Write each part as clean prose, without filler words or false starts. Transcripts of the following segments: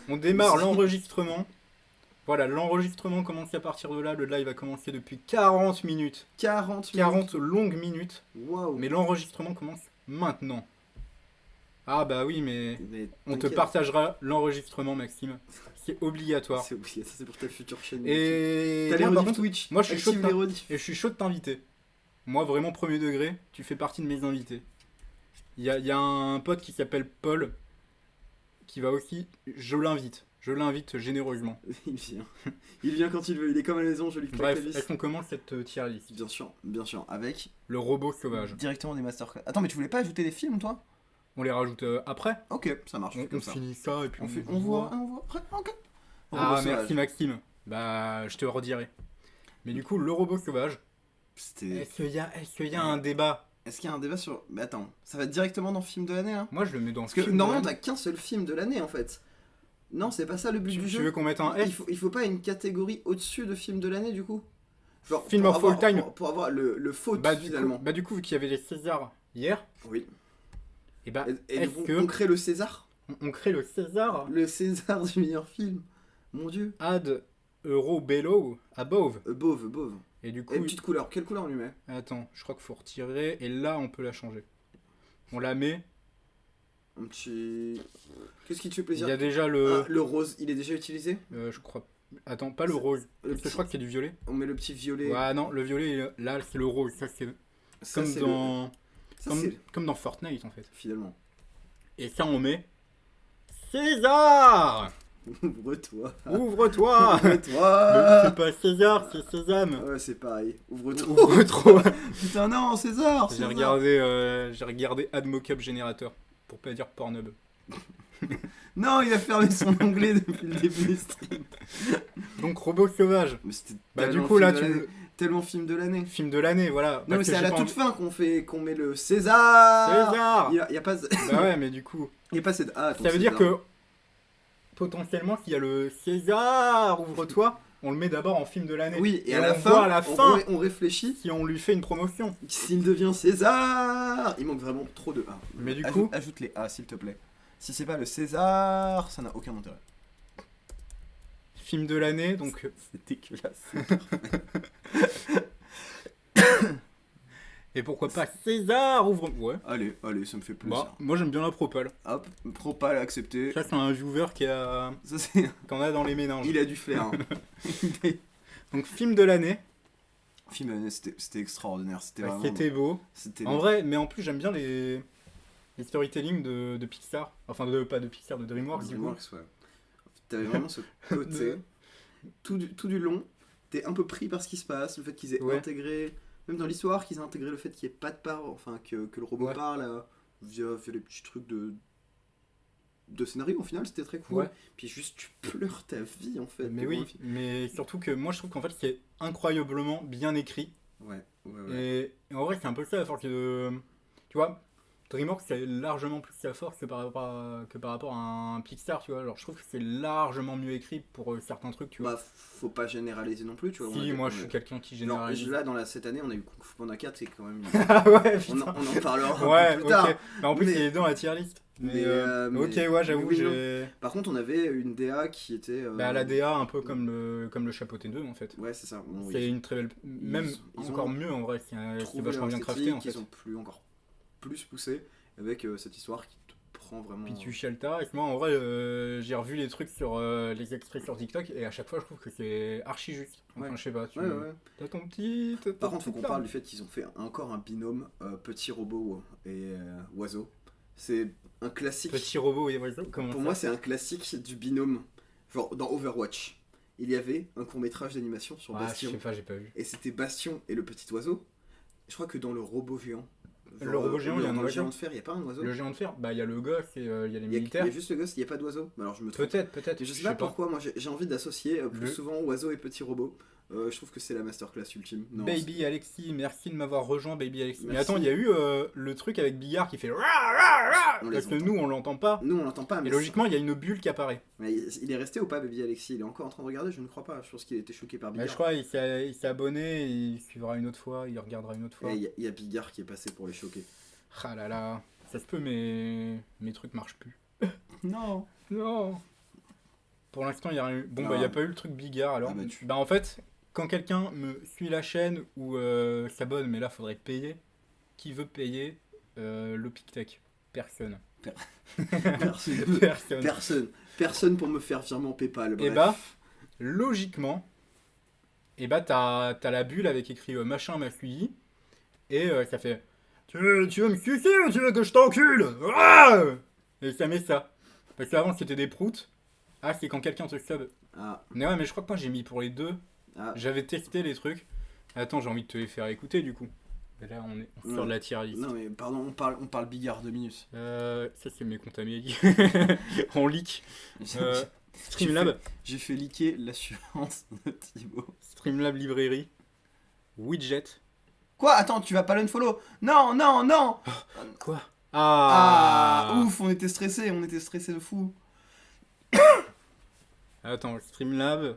On démarre l'enregistrement. Voilà, l'enregistrement commence à partir de là. Le live a commencé depuis 40 minutes. 40 40 minutes. longues minutes. Waouh. Mais l'enregistrement commence maintenant. Ah bah oui, mais Mais on te t'inquiète. partagera l'enregistrement, Maxime. C'est obligatoire. C'est oublié, ça c'est pour ta future chaîne. Et T'as les non, par rediffs contre, Twitch. moi je suis chaud Active de les t'in- rediffs. et je suis chaud de t'inviter. Moi vraiment premier degré, tu fais partie de mes invités. Il y a un pote qui s'appelle Paul qui va aussi, je l'invite généreusement. Il vient. Il vient quand il veut. Il est comme à la maison, je lui claque Bref, la vis. est-ce qu'on commence cette tier list? Bien sûr, avec Le robot sauvage. directement des masterclass. Attends, mais tu voulais pas ajouter des films, toi? On les rajoute après. Ok, ça marche. On comme ça. finit ça et puis On voit après. Ok. Ah Robot merci sauvage. Maxime. Bah je te redirai. Mais du coup le robot sauvage. C'était. Est-ce qu'il y a un débat? Est-ce qu'il y a un débat sur. Mais attends, ça va directement dans le film de l'année, hein? Moi je le mets dans le Parce que film de normalement, l'année. t'as qu'un seul film de l'année en fait. Non, c'est pas ça le but Tu du veux jeu. qu'on mette un F? Il faut pas une catégorie au-dessus de film de l'année du coup? Genre, Film pour of all avoir- time. Pour avoir le faute Bah finalement. du coup vu qu'il y avait les Césars hier, Oui. et bah Et est-ce donc, que on crée le César? on crée le César Le César du meilleur film. Mon dieu. add euro below above. Above. Et du Et coup, une petite couleur. Quelle couleur on lui met? attends, je crois qu'il faut retirer et là on peut la changer. On la met. Un petit. Qu'est-ce qui te fait Il plaisir? y a déjà le, Ah, le rose, il est déjà utilisé? je crois. Attends, pas le rose. Le Parce que je crois que c'est du violet. On met le petit violet. Ouais, non, le violet, là, c'est le rose. Ça, c'est Ça, comme c'est dans, Ça, comme, c'est. comme dans Fortnite, en fait. Finalement. Et ça, on met César. Ouvre-toi. Ouvre-toi. Mais Ouvre-toi. c'est pas César, c'est Sésame. Ouais, c'est pareil. Ouvre-toi. Ouvre-toi. Putain, non, César. J'ai César. regardé Ad Mockup Generator, pour pas dire Pornhub. Non, il a fermé son onglet depuis le début du stream. Donc, Robot Sauvage. Mais c'était Bah, du tellement coup, là, film de tu l'année. Tellement film de l'année. film de l'année, voilà. Non, Parce mais que c'est à j'ai la pas toute envie- fin qu'on met le César. César. Il y a pas. Bah ouais, mais du coup, Il y a pas cette. Ah, attends, ça veut dire César. que potentiellement, s'il y a le César, ouvre-toi, on le met d'abord en film de l'année. Oui, et à on la voit fin, à la fin on réfléchit. si on lui fait une promotion. S'il devient César, il manque vraiment trop de A. Mais du coup- ajoute les A, s'il te plaît. Si c'est pas le César, ça n'a aucun intérêt. Film de l'année, donc. C'est dégueulasse. Et pourquoi pas César, ouvre. Ouais. Allez, ça me fait plaisir. Bah, moi j'aime bien la propale. Hop, propal accepté. Ça, c'est un viewer Ça, c'est. qu'on a dans les méninges. Il a du flair. Hein. Donc, film de l'année, Film de l'année, c'était extraordinaire. C'était bah, vraiment. c'était beau. C'était. En vrai, mais en plus, j'aime bien les storytelling de Pixar. Enfin, pas de Pixar, de DreamWorks, du coup. DreamWorks, ouais. T'avais vraiment ce côté. De- Tout du long, t'es un peu pris par ce qui se passe, le fait qu'ils aient Ouais. intégré. Même dans l'histoire, qu'ils aient intégré le fait qu'il n'y ait pas de part, enfin que le robot Ouais. parle via les petits trucs de scénario, au final, c'était très cool. Ouais. Puis juste, tu pleures ta vie en fait. Mais devant oui, le film. mais surtout que moi, je trouve qu'en fait, c'est incroyablement bien écrit. Ouais. Et en vrai, c'est un peu ça la force de. Tu vois, DreamWorks, c'est largement plus sa force que par rapport à un Pixar, tu vois. Alors, je trouve que c'est largement mieux écrit pour certains trucs, tu vois. Bah, faut pas généraliser non plus, tu vois. Si, moi, je suis quelqu'un qui Genre, généralise. là, cette année, on a eu Kung Fu Panda 4, c'est quand même. Ah ouais, on, putain. en parlera Ouais, un peu plus tard. ok. Mais en plus, Mais- il est dans la tier list. mais- ok, ouais, j'avoue, mais oui, j'ai. Par contre, on avait une DA qui était. Bah, la DA, un peu comme le Chapeauté 2, en fait. Ouais, c'est ça. Bon, C'est une très belle. Même ils encore ont mieux, en vrai. C'est trouvé vachement bien leur crafté, en esthétique, fait. ils ont encore plus poussé avec cette histoire qui te prend vraiment. Puis tu Shelta, et moi en vrai j'ai revu les trucs sur les extraits sur TikTok et à chaque fois je trouve que c'est archi juste. Enfin Ouais. je sais pas, tu Ouais, ouais. t'as ton petit. t'as Par ton contre, faut petit qu'on là. parle du fait qu'ils ont fait encore un binôme petit robot et oiseau. C'est un classique. Petit robot et oiseau, comment Pour ça moi, c'est un classique du binôme. Genre dans Overwatch, il y avait un court métrage d'animation sur Ah, je Bastion sais pas, j'ai pas vu. et c'était Bastion et le petit oiseau. Je crois que dans le robot géant. Le robot géant, il y a un dans le oiseau. géant de fer, il y a pas un oiseau. Le géant de fer, bah il y a le gosse et il y a les Il y militaires. a juste le gosse, il n'y a pas d'oiseau. Alors je me trompe. Peut-être. Mais je sais pas pourquoi, moi j'ai envie d'associer plus Le- souvent oiseau et petit robot. Je trouve que c'est la masterclass ultime. Non, Baby Alexis, merci de m'avoir rejoint, Baby Alexis. Mais Merci. attends, il y a eu le truc avec Billard qui fait. On les Parce que entend. nous on l'entend pas. Nous on l'entend pas, mais, Et logiquement, il y a une bulle qui apparaît. mais il est resté ou pas, Baby Alexis? Il est encore en train de regarder? Je ne crois pas. Je pense qu'il a été choqué par Mais Bigard. je crois il s'est abonné, il suivra une autre fois, il regardera une autre fois. Et il y a Bigard qui est passé pour les choquer. Ah là là, ça se peut, mais mes trucs marchent plus. Non. Non. Pour l'instant, il n'y a rien eu. Bon, Ah. bah, il n'y a pas eu le truc Bigard alors. Ah bah, Bah, en fait, quand quelqu'un me suit la chaîne ou s'abonne, mais là, faudrait payer. Qui veut payer le PicTech? Personne. Personne. Personne. Personne pour me faire virement PayPal. Et Bref. bah, logiquement, et bah, t'as la bulle avec écrit machin m'a suivi. Et ça fait tu veux me sucer ou tu veux que je t'encule? Ah et ça met ça. Parce qu'avant, c'était des proutes. Ah, c'est quand quelqu'un te sub. Ah, Mais ouais, mais je crois que moi j'ai mis pour les deux. ah. J'avais testé les trucs. Attends, j'ai envie de te les faire écouter du coup. Et là, on est sur Ouais. la tier list. Non mais pardon, on parle Bigard 2 minutes. Ça, c'est mes comptes Amélie. On leak. J'ai Streamlab. fait leaker l'assurance de Thibaut. Streamlab librairie. Widget. Quoi? Attends, tu vas pas l'unfollow? Non, non, non! Quoi? Ah, Ah, ouf, on était stressés de fou. Attends, Streamlab.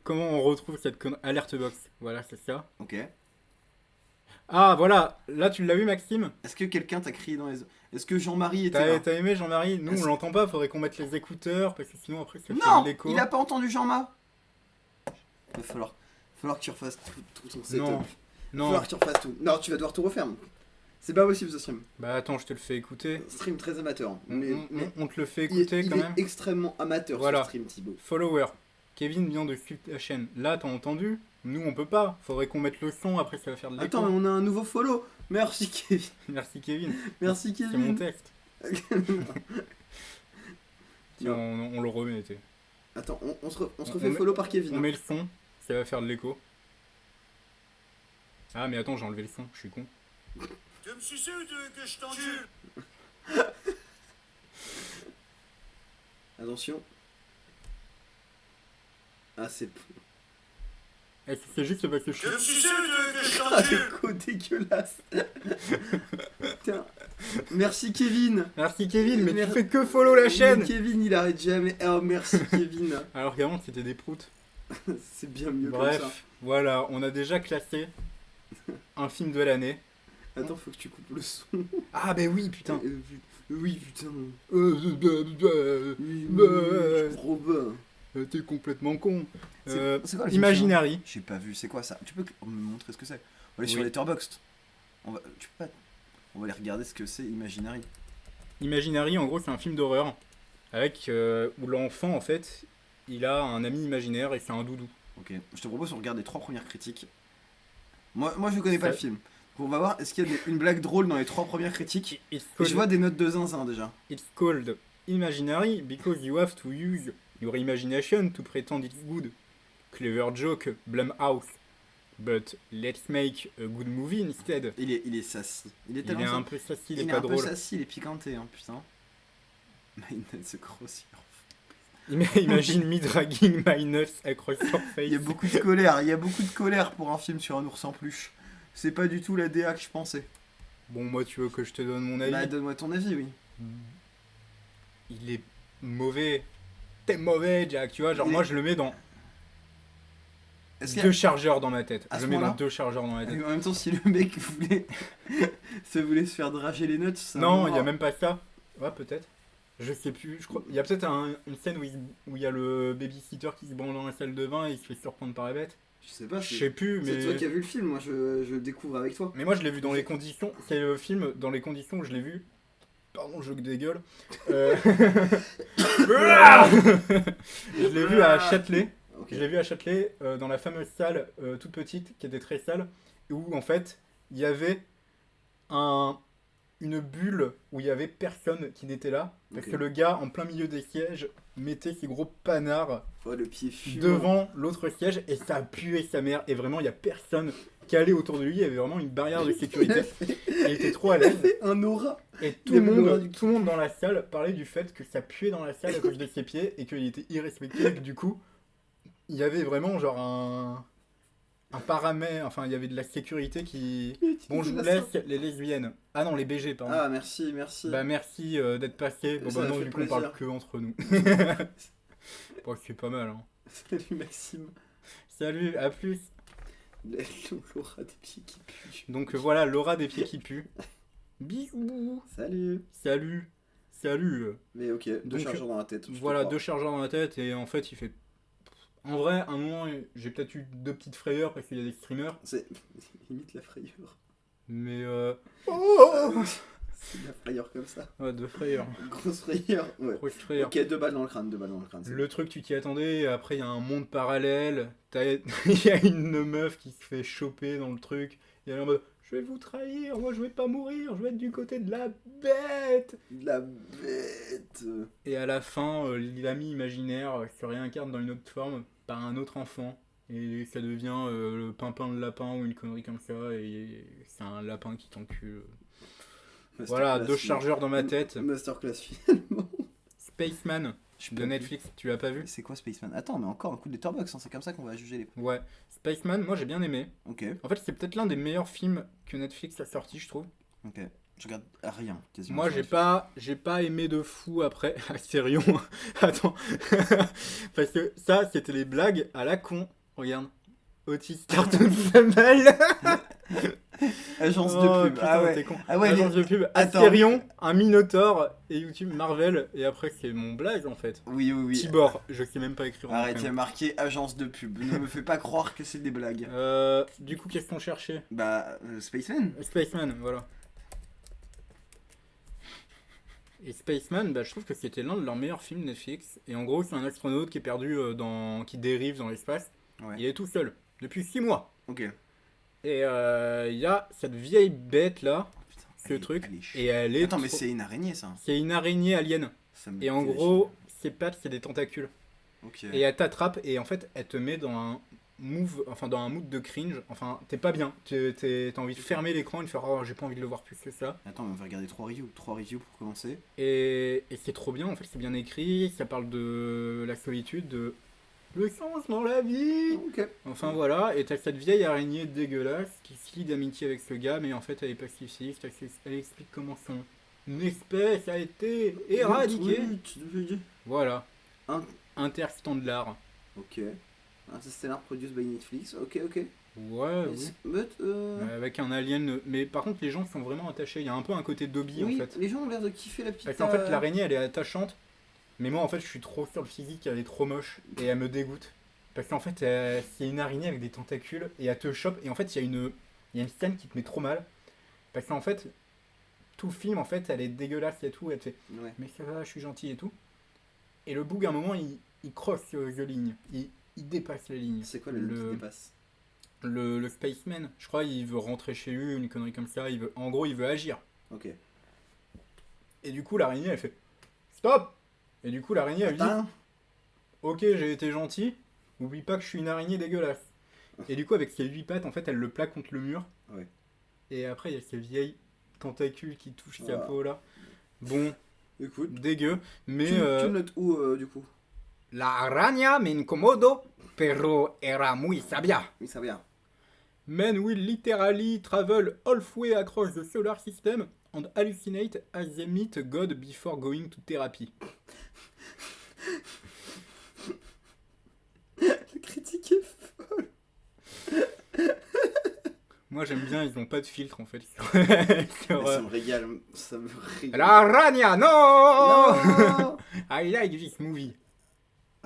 Comment on retrouve cette alerte box? Voilà, c'est ça. Ok. Ah, voilà. Là, tu l'as vu, Maxime? Est-ce que quelqu'un t'a crié dans les... Est-ce que Jean-Marie était là? T'as aimé Jean-Marie? Nous, Est-ce- on l'entend pas. Faudrait qu'on mette les écouteurs parce que sinon, après, ça fait Non! de l'écho. Il a pas entendu Jean-Ma. Il va falloir que tu refasses tout ton setup. Non, Il va non. falloir que tu refasses tout. Non, tu vas devoir tout refaire. C'est pas possible ce stream. Bah, attends, je te le fais écouter. Stream très amateur. On, Mais, on te le fait il, écouter il quand est même. extrêmement amateur Voilà. ce stream, Thibaut. Follower. Kevin vient de suivre la chaîne. Là, t'as entendu? Nous, on peut pas. Faudrait qu'on mette le son. Après, ça va faire de l'écho. Attends, mais on a un nouveau follow. Merci Kevin. Merci, Kevin. Merci C'est mon Kevin. texte. Tiens, on le remet. t'sais. Attends, on se On refait met- follow par Kevin. On met le son. Ça va faire de l'écho. Ah, mais attends, j'ai enlevé le son. Je suis con. Tu veux me sucer ou tu veux que je t'encule? Attention. Ah, c'est... C'est juste parce que je Tu veux suis. me sucer ou tu veux que je Ah, t'encule? l'écho dégueulasse. Putain. Merci Kevin. Merci, Kevin, mais tu Merci. fais que follow la chaîne! Mais Kevin, il arrête jamais. Oh, merci Kevin. Alors qu'avant, c'était des proutes. C'est bien mieux comme Bref, ça. voilà, on a déjà classé un film de l'année. Attends, faut que tu coupes le son. Ah, bah oui, putain. Oui, putain. Euh, Oui, bah, je suis trop bas. T'es complètement con. C'est quoi le film Imaginary. J'ai pas vu, c'est quoi ça? Tu peux me montrer ce que c'est? On va aller sur Oui. Letterboxd. Tu peux pas... On va aller regarder ce que c'est Imaginary. Imaginary, en gros, c'est un film d'horreur avec où l'enfant, en fait, il a un ami imaginaire et c'est un doudou. Ok, je te propose qu'on regarde les 3 premières critiques. Moi je connais pas Ça- le film. On va voir, est-ce qu'il y a une blague drôle dans les 3 premières critiques? It's Et je called, vois des notes de zinzin déjà. it's called Imaginary because you have to use your imagination to pretend it's good. Clever joke, Blumhouse. But let's make a good movie instead. Il est sassy. Il est Il est tellement un peu sassy, il est il est pas un peu drôle. sassy, il est piquanté, hein, putain. Maynard se grossir. Imagine me dragging my nuts across your face. Il y a beaucoup de colère pour un film sur un ours en peluche. C'est pas du tout la DA que je pensais. Bon, moi, tu veux que je te donne mon avis? Bah, donne-moi ton avis, oui. Il est mauvais. T'es mauvais, Jack, tu vois. Genre, Il est- moi, je le mets dans Est-ce qu'il y a- 2 chargeurs dans ma tête. À Je ce le mets dans moment-là 2 chargeurs dans ma tête. En même temps, si le mec voulait se faire drager les notes, ça Non, il y a même pas ça. Ouais, peut-être. Je sais plus. Je crois. Il y a peut-être une scène où il y a le babysitter qui se branle dans la salle de bain et il se fait surprendre par la bête. Je sais pas, Je sais plus, c'est toi mais. qui as vu le film, moi je le découvre avec toi. Mais moi, je l'ai vu dans les conditions. C'est le film dans les conditions où je l'ai vu. Pardon, je dégueule. Euh... je l'ai vu à Châtelet. Ok. Je l'ai vu à Châtelet, dans la fameuse salle toute petite, qui était très sale, où en fait, il y avait une bulle où il y avait personne qui n'était là, parce Ok. que le gars, en plein milieu des sièges, mettait ses gros panards Oh, le pied fumant. devant l'autre siège, et ça a pué sa mère, et vraiment, il n'y a personne qui allait autour de lui, il y avait vraiment une barrière de sécurité, il était trop à Il a l'aise, fait un aura. et Il avait l'aura du tout le monde dans la salle parlait du fait que ça puait dans la salle à cause de ses pieds, et qu'il était irrespectueux, et que du coup, il y avait vraiment genre un paramètre, enfin il y avait de la sécurité qui... Bon, je vous laisse les lesbiennes. Ah non, les BG, pardon. Ah, merci, merci. Bah merci d'être passé. Bon Ça bah m'a non, fait du coup on parle plaisir. que entre nous. Bon, c'est pas mal, hein. Salut Maxime. Salut, à plus. L'aura des pieds qui puent. Donc voilà, Laura des pieds qui puent. Bisous. Salut. Salut. salut. Mais ok, deux Donc, chargeurs dans la tête. je te Voilà, crois. 2 chargeurs dans la tête et en fait il fait... En vrai, à un moment j'ai peut-être eu 2 petites frayeurs parce qu'il y a des streamers, C'est limite la frayeur. mais Oh C'est de la frayeur comme ça. ouais, 2 frayeurs. Une grosse frayeur. Ouais. Grosse frayeur. Ok, 2 balles dans le crâne, 2 balles dans le crâne. c'est Le truc, tu t'y attendais, et après il y a un monde parallèle, il y a une meuf qui se fait choper dans le truc, et elle est en mode je vais vous trahir, moi je vais pas mourir, je vais être du côté de la bête. bon. De la bête. Et à la fin, l'ami imaginaire se réincarne dans une autre forme par un autre enfant, et ça devient le pimpin de lapin ou une connerie comme ça, et c'est un lapin qui t'encule. Voilà, Masterclass 2 chargeurs dans ma tête. Masterclass finalement. Spaceman de Netflix, tu l'as pas vu? C'est quoi Spaceman? Attends, mais encore un coup de Letterboxd, hein, c'est comme ça qu'on va juger les. Ouais, Spaceman, moi j'ai bien aimé. Ok, En fait, c'est peut-être l'un des meilleurs films que Netflix a sorti, je trouve. ok. Je regarde rien, quasiment. Moi, sur j'ai pas aimé de fou après Astérion. Attends. Parce que ça, c'était les blagues à la con. Regarde. Otis Cartoon Family. Agence Oh, de pub. putain, Ah ouais. t'es con. Ah ouais, Agence de pub. Attends. Astérion, un Minotaur et YouTube Marvel. Et après, c'est mon blague en fait. Oui, oui, oui. Tibor, je sais même pas écrire. mon Arrête, il y a prénom. marqué agence de pub. Ne me fais pas croire que c'est des blagues. Du coup, qu'est-ce qu'on cherchait? Bah, Spaceman. Spaceman, voilà. Et Spaceman, bah, je trouve que c'était l'un de leurs meilleurs films Netflix. Et en gros, c'est un astronaute qui est perdu qui dérive dans l'espace. Ouais. Il est tout seul depuis 6 mois. Ok. Et il y a cette vieille bête là, Putain, ce truc, elle est et elle est. Attends, mais trop- c'est une araignée ça. c'est une araignée alien. Ça me Et en fait gros, ses pattes, c'est des tentacules. chier. Ok. Et elle t'attrape et en fait, elle te met dans un dans un mood de cringe. Enfin, t'es pas bien. T'as envie de fermer l'écran et de faire oh, j'ai pas envie de le voir plus que ça. Attends, mais on va regarder 3 reviews. 3 reviews pour commencer. Et c'est trop bien, en fait, c'est bien écrit. Ça parle de la solitude, de le sens dans la vie. Ok. Enfin voilà, et t'as cette vieille araignée dégueulasse qui se lie d'amitié avec ce gars, mais en fait elle est pacifiste, elle explique comment son espèce a été éradiquée. Voilà. Un- Interstellar. Ok. Interstellar produced by Netflix. Ok, ok. Ouais, oui. But, Avec un alien. Mais par contre, les gens sont vraiment attachés. Il y a un peu un côté Dobby oui, en fait. les gens ont l'air de kiffer la petite. Parce qu'en fait, l'araignée elle est attachante, mais moi en fait, je suis trop sur le physique, elle est trop moche et elle me dégoûte. Parce qu'en fait, c'est une araignée avec des tentacules et elle te chope. Et en fait, il y a une scène qui te met trop mal. Parce qu'en fait, tout le film, en fait, elle est dégueulasse et tout. Et elle te fait Ouais. mais ça va, je suis gentil et tout. Et le boug, à un moment, il crosse les lignes. Il dépasse les lignes. C'est quoi le ligne qui dépasse? Le Spaceman, je crois, il veut rentrer chez lui, une connerie comme ça. En gros, il veut agir. Ok. Et du coup, l'araignée, elle fait stop! Et du coup, l'araignée, elle dit Attends. ok, j'ai été gentil, oublie pas que je suis une araignée dégueulasse. Et du coup, avec ses 8 pattes, en fait, elle le plaque contre le mur. Ouais. Et après, il y a ces vieilles tentacules qui touchent sa Ah. peau là. Bon, Écoute. dégueu. Mais Tu le notes où du coup? la araña me incomodo, pero era muy sabia. Oui, ça va bien. Men will literally travel halfway across the solar system and hallucinate as they meet God before going to therapy. La critique est folle. Moi j'aime bien, ils ont pas de filtre en fait. Ça me régale. Ça me régale. La araña, no! Non. I like this movie.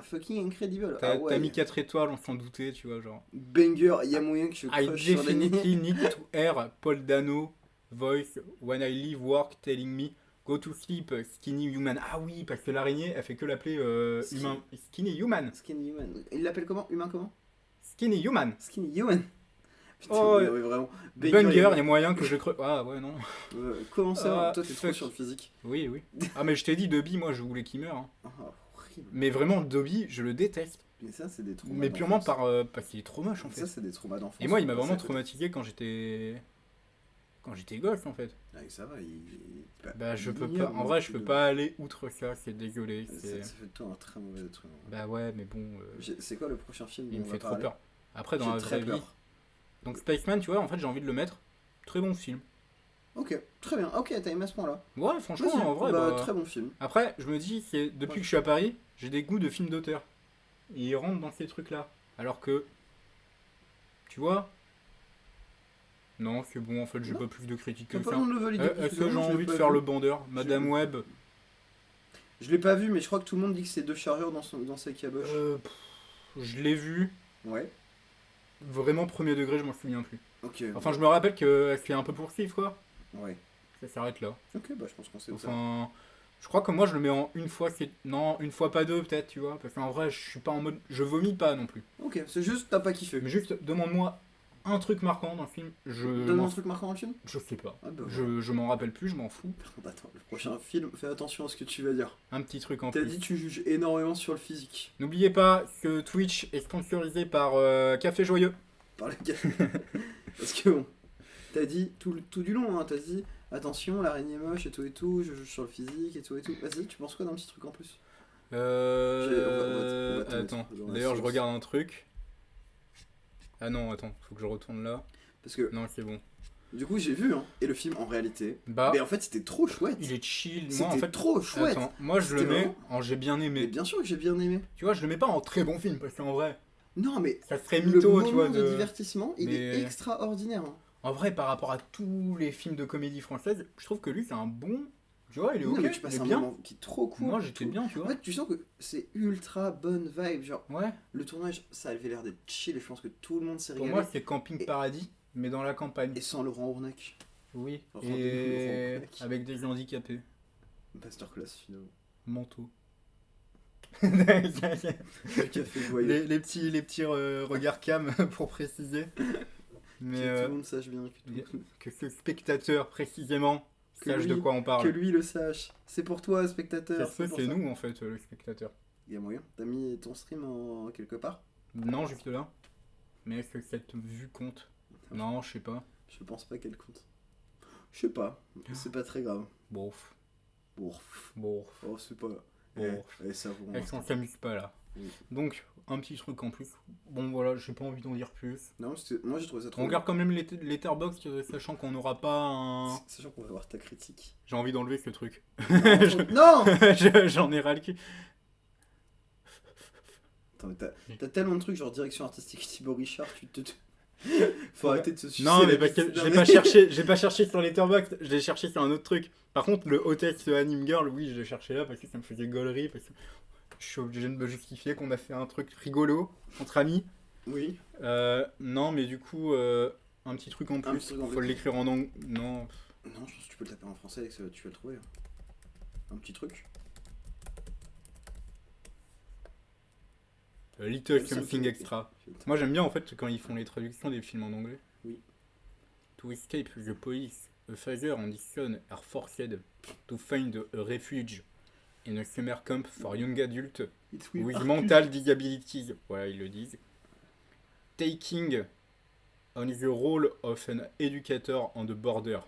Fucking incredible. T'as Ah ouais. t'as mis 4 étoiles, on s'en doutait, tu vois, genre. Banger, il y a moyen que je I crush sur l'année. definitely need to hear Paul Dano voice when I leave work telling me go to sleep, skinny human. Ah oui, parce que l'araignée, elle fait que l'appeler humain. Skinny human. Skinny Human. Il l'appelle comment? Humain comment? Skinny human. Skinny Human. Putain, Oh, mais vraiment. Banger, il y a moyen que je creuse. Ah ouais, non. Comment ça? Ah, Toi, t'es trop fuck. sur le physique. Oui, oui. Ah, mais je t'ai dit, Dobby, moi je voulais qu'il meure. Hein. Ah, horrible. Mais vraiment, Dobby, je le déteste. Mais ça, c'est des traumas. Mais purement d'enfance. parce qu'il est trop moche en fait. Ça, c'est des traumas d'enfance. Et moi, il m'a Ça, vraiment peut-être. traumatisé quand j'étais gosse en fait. Ah, ça va, Bah je peux ignoble, pas. En vrai, je peux pas aller outre ça. C'est dégueulé. Ça C'est... fait de toi un très mauvais être humain. Bah ouais, mais bon, C'est quoi le prochain film il dont me on fait va trop parler? peur. Après, dans J'ai la très vraie vie. peur. Donc Spaceman, tu vois, en fait, j'ai envie de le mettre. Très bon film. Ok, très bien. Ok, t'as aimé à ce point-là. Ouais, franchement, Vas-y. en vrai. Bah, bah, très bon film. Après, je me dis, c'est depuis Ouais. que je suis à Paris, j'ai des goûts de films d'auteur. Et ils rentrent dans ces trucs-là. Alors que, tu vois. Non, c'est bon, en fait, j'ai Non. pas plus de critiques T'as que pas ça. besoin de le valider. Est-ce que j'ai envie de faire le bandeur Madame Web Je l'ai pas vu, mais je crois que tout le monde dit que c'est 2 chargeurs dans sa caboche. Je l'ai vu, Ouais, vraiment premier degré, je m'en souviens plus. ok. Enfin, je me rappelle qu'elle fait un peu poursuivre, quoi. Ouais. Ça s'arrête là. Ok, bah je pense qu'on sait où ça. Enfin, je crois que moi, je le mets en une fois, non, une fois pas deux, peut-être, tu vois. Parce qu'en vrai, je suis pas en mode. Je vomis pas non plus. Ok, c'est juste, t'as pas kiffé. Mais juste, demande-moi un truc marquant dans le film. Donne-moi un truc marquant dans le film. Je sais pas. Ah bah, Je m'en rappelle plus, je m'en fous. attends, le prochain film, fais attention à ce que tu vas dire. Un petit truc en T'as plus. dit tu juges énormément sur le physique. N'oubliez pas que Twitch est sponsorisé par Café Joyeux. Par les gars. Parce que bon, t'as dit tout du long, hein, t'as dit attention, l'araignée est moche et tout, je juge sur le physique et tout. Vas-y, tu penses quoi d'un petit truc en plus? On va te Attends, mettre dans la d'ailleurs je sauce. regarde un truc. Ah non, attends, faut que je retourne là. Parce que Non, c'est bon. du coup, j'ai vu, hein, et le film en réalité. Bah, Mais en fait, c'était trop chouette. il est chill. Moi, C'était en fait, trop chouette. attends, moi je le C'était mets vraiment- en j'ai bien Mais aimé. bien sûr que j'ai bien aimé. Tu vois, je le mets pas en très bon film parce qu'en vrai, Non, mais ça serait le mytho, moment tu vois. de divertissement, il est Mais- extraordinaire. Hein. En vrai, par rapport à tous les films de comédie française, je trouve que lui c'est un bon. Tu vois, il est Non, ok, mais tu il passes est un bien. moment qui est trop cool. Moi j'étais tout. bien, tu En vois. fait, tu sens que c'est ultra bonne vibe. Genre, Ouais, le tournage, ça avait l'air d'être chill et je pense que tout le monde s'est pour régalé. moi c'est Camping Et- Paradis, mais dans la campagne. Et sans Laurent Ournac. Oui, Laurent et Ournac. avec des handicapés. Masterclass finalement. Manteau. Le café voyou. les petits regards cam pour préciser. Mais Que tout le monde sache bien. que ce spectateur précisément Que sache de lui- quoi on Que parle. lui le sache. C'est pour toi, spectateur. C'est pour c'est ça. nous en fait, le spectateur. Il y a moyen. T'as mis ton stream en quelque part? Non, juste là. Mais est-ce que cette vue compte? Non, je sais pas. Je pense pas qu'elle compte. Je sais pas. C'est pas très grave. Bon, Bon. bon. Oh, c'est pas. Bon. Ça vaut. Elles s'en s'amuse pas là. Oui. Donc, un petit truc en plus. Bon, voilà, j'ai pas envie d'en dire plus. Non, moi j'ai trouvé ça trop. On regarde quand même Letterboxd, sachant qu'on n'aura pas un. Sachant qu'on va voir ta critique. J'ai envie d'enlever ce truc. Non. J'en ai ras le cul. Attends, mais t'as tellement de trucs, genre direction artistique Thibaut Richard, Faut Ouais. arrêter de se sucer. Non, la mais parce bite. que j'ai pas cherché sur Letterboxd, j'ai cherché sur un autre truc. Par contre, le hôtesse Anime Girl, oui, je l'ai cherché là parce que ça me faisait gaulerie, parce que je suis obligé de me justifier qu'on a fait un truc rigolo entre amis. Oui. Non, mais du coup, un petit truc en plus, petit truc en faut plus. l'écrire en anglais. Non, Non, je pense que tu peux le taper en français et que tu vas le trouver. Un petit truc. Little Ça me Something fait- Extra. Moi j'aime bien en fait quand ils font les traductions des films en anglais. Oui. To escape the police, a father and his son are forced to find a refuge in a summer camp for young adults It's with mental disabilities. Voilà, ils le disent. Taking on the role of an educator on the border.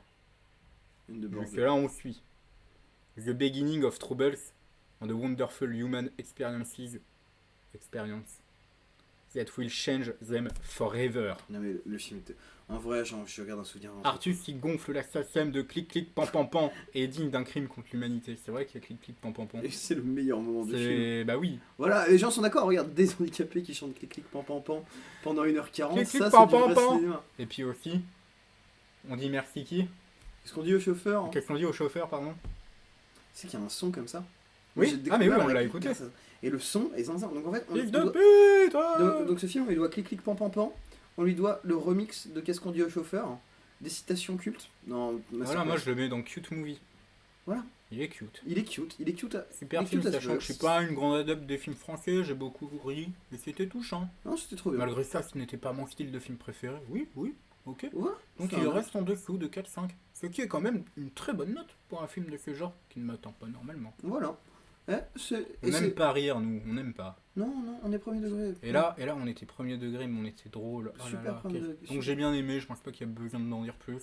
Une de Donc bord. là on suit. The beginning of troubles and the wonderful human experience that will change them forever. Non, mais le film était. En vrai, genre, je regarde un souvenir. Artus qui gonfle la SACEM de clic clic pan pan pan est digne d'un crime contre l'humanité. C'est vrai qu'il y a clic clic pan pan pan. Et c'est le meilleur moment du film. C'est. Bah oui. Voilà, les gens sont d'accord, regarde, des handicapés qui chantent clic clic pan pan pan pendant 1h40. Clic, clic, Ça, pan, c'est du pan, vrai pan. cinéma. Et puis aussi, on dit merci qui? Qu'est-ce qu'on dit au chauffeur hein Qu'est-ce qu'on dit au chauffeur, pardon? C'est qu'il y a un son comme ça. Oui. J'ai Ah, mais oui, découvert on l'a avec- écouté. Et le son est zinzin. Donc en fait, on Fils doit- de pute ah donc ce film, on lui doit clic clic pan pan pan. On lui doit le remix de Qu'est-ce qu'on dit au chauffeur, des citations cultes. Non, Voilà, moi je le mets dans Cute Movie. Voilà. Il est cute. Il est cute, il est cute. Super Il est film, cute as sachant que fuck. je suis pas une grande adepte des films français, j'ai beaucoup ri, mais c'était touchant. Non, c'était trop bien. Malgré ça, ce n'était pas mon style de film préféré. Oui, oui, ok. Ouais, Donc c'est il un- reste en dessous de 4-5. Ce qui est quand même une très bonne note pour un film de ce genre qui ne m'attend pas normalement. Voilà. Et On n'aime pas rire, nous, on n'aime pas. Non, non, on est premier degré. Et là, on était premier degré, mais on était drôle. Oh là Super là, premier degré. Donc j'ai bien aimé, je pense pas qu'il y a besoin d'en dire plus.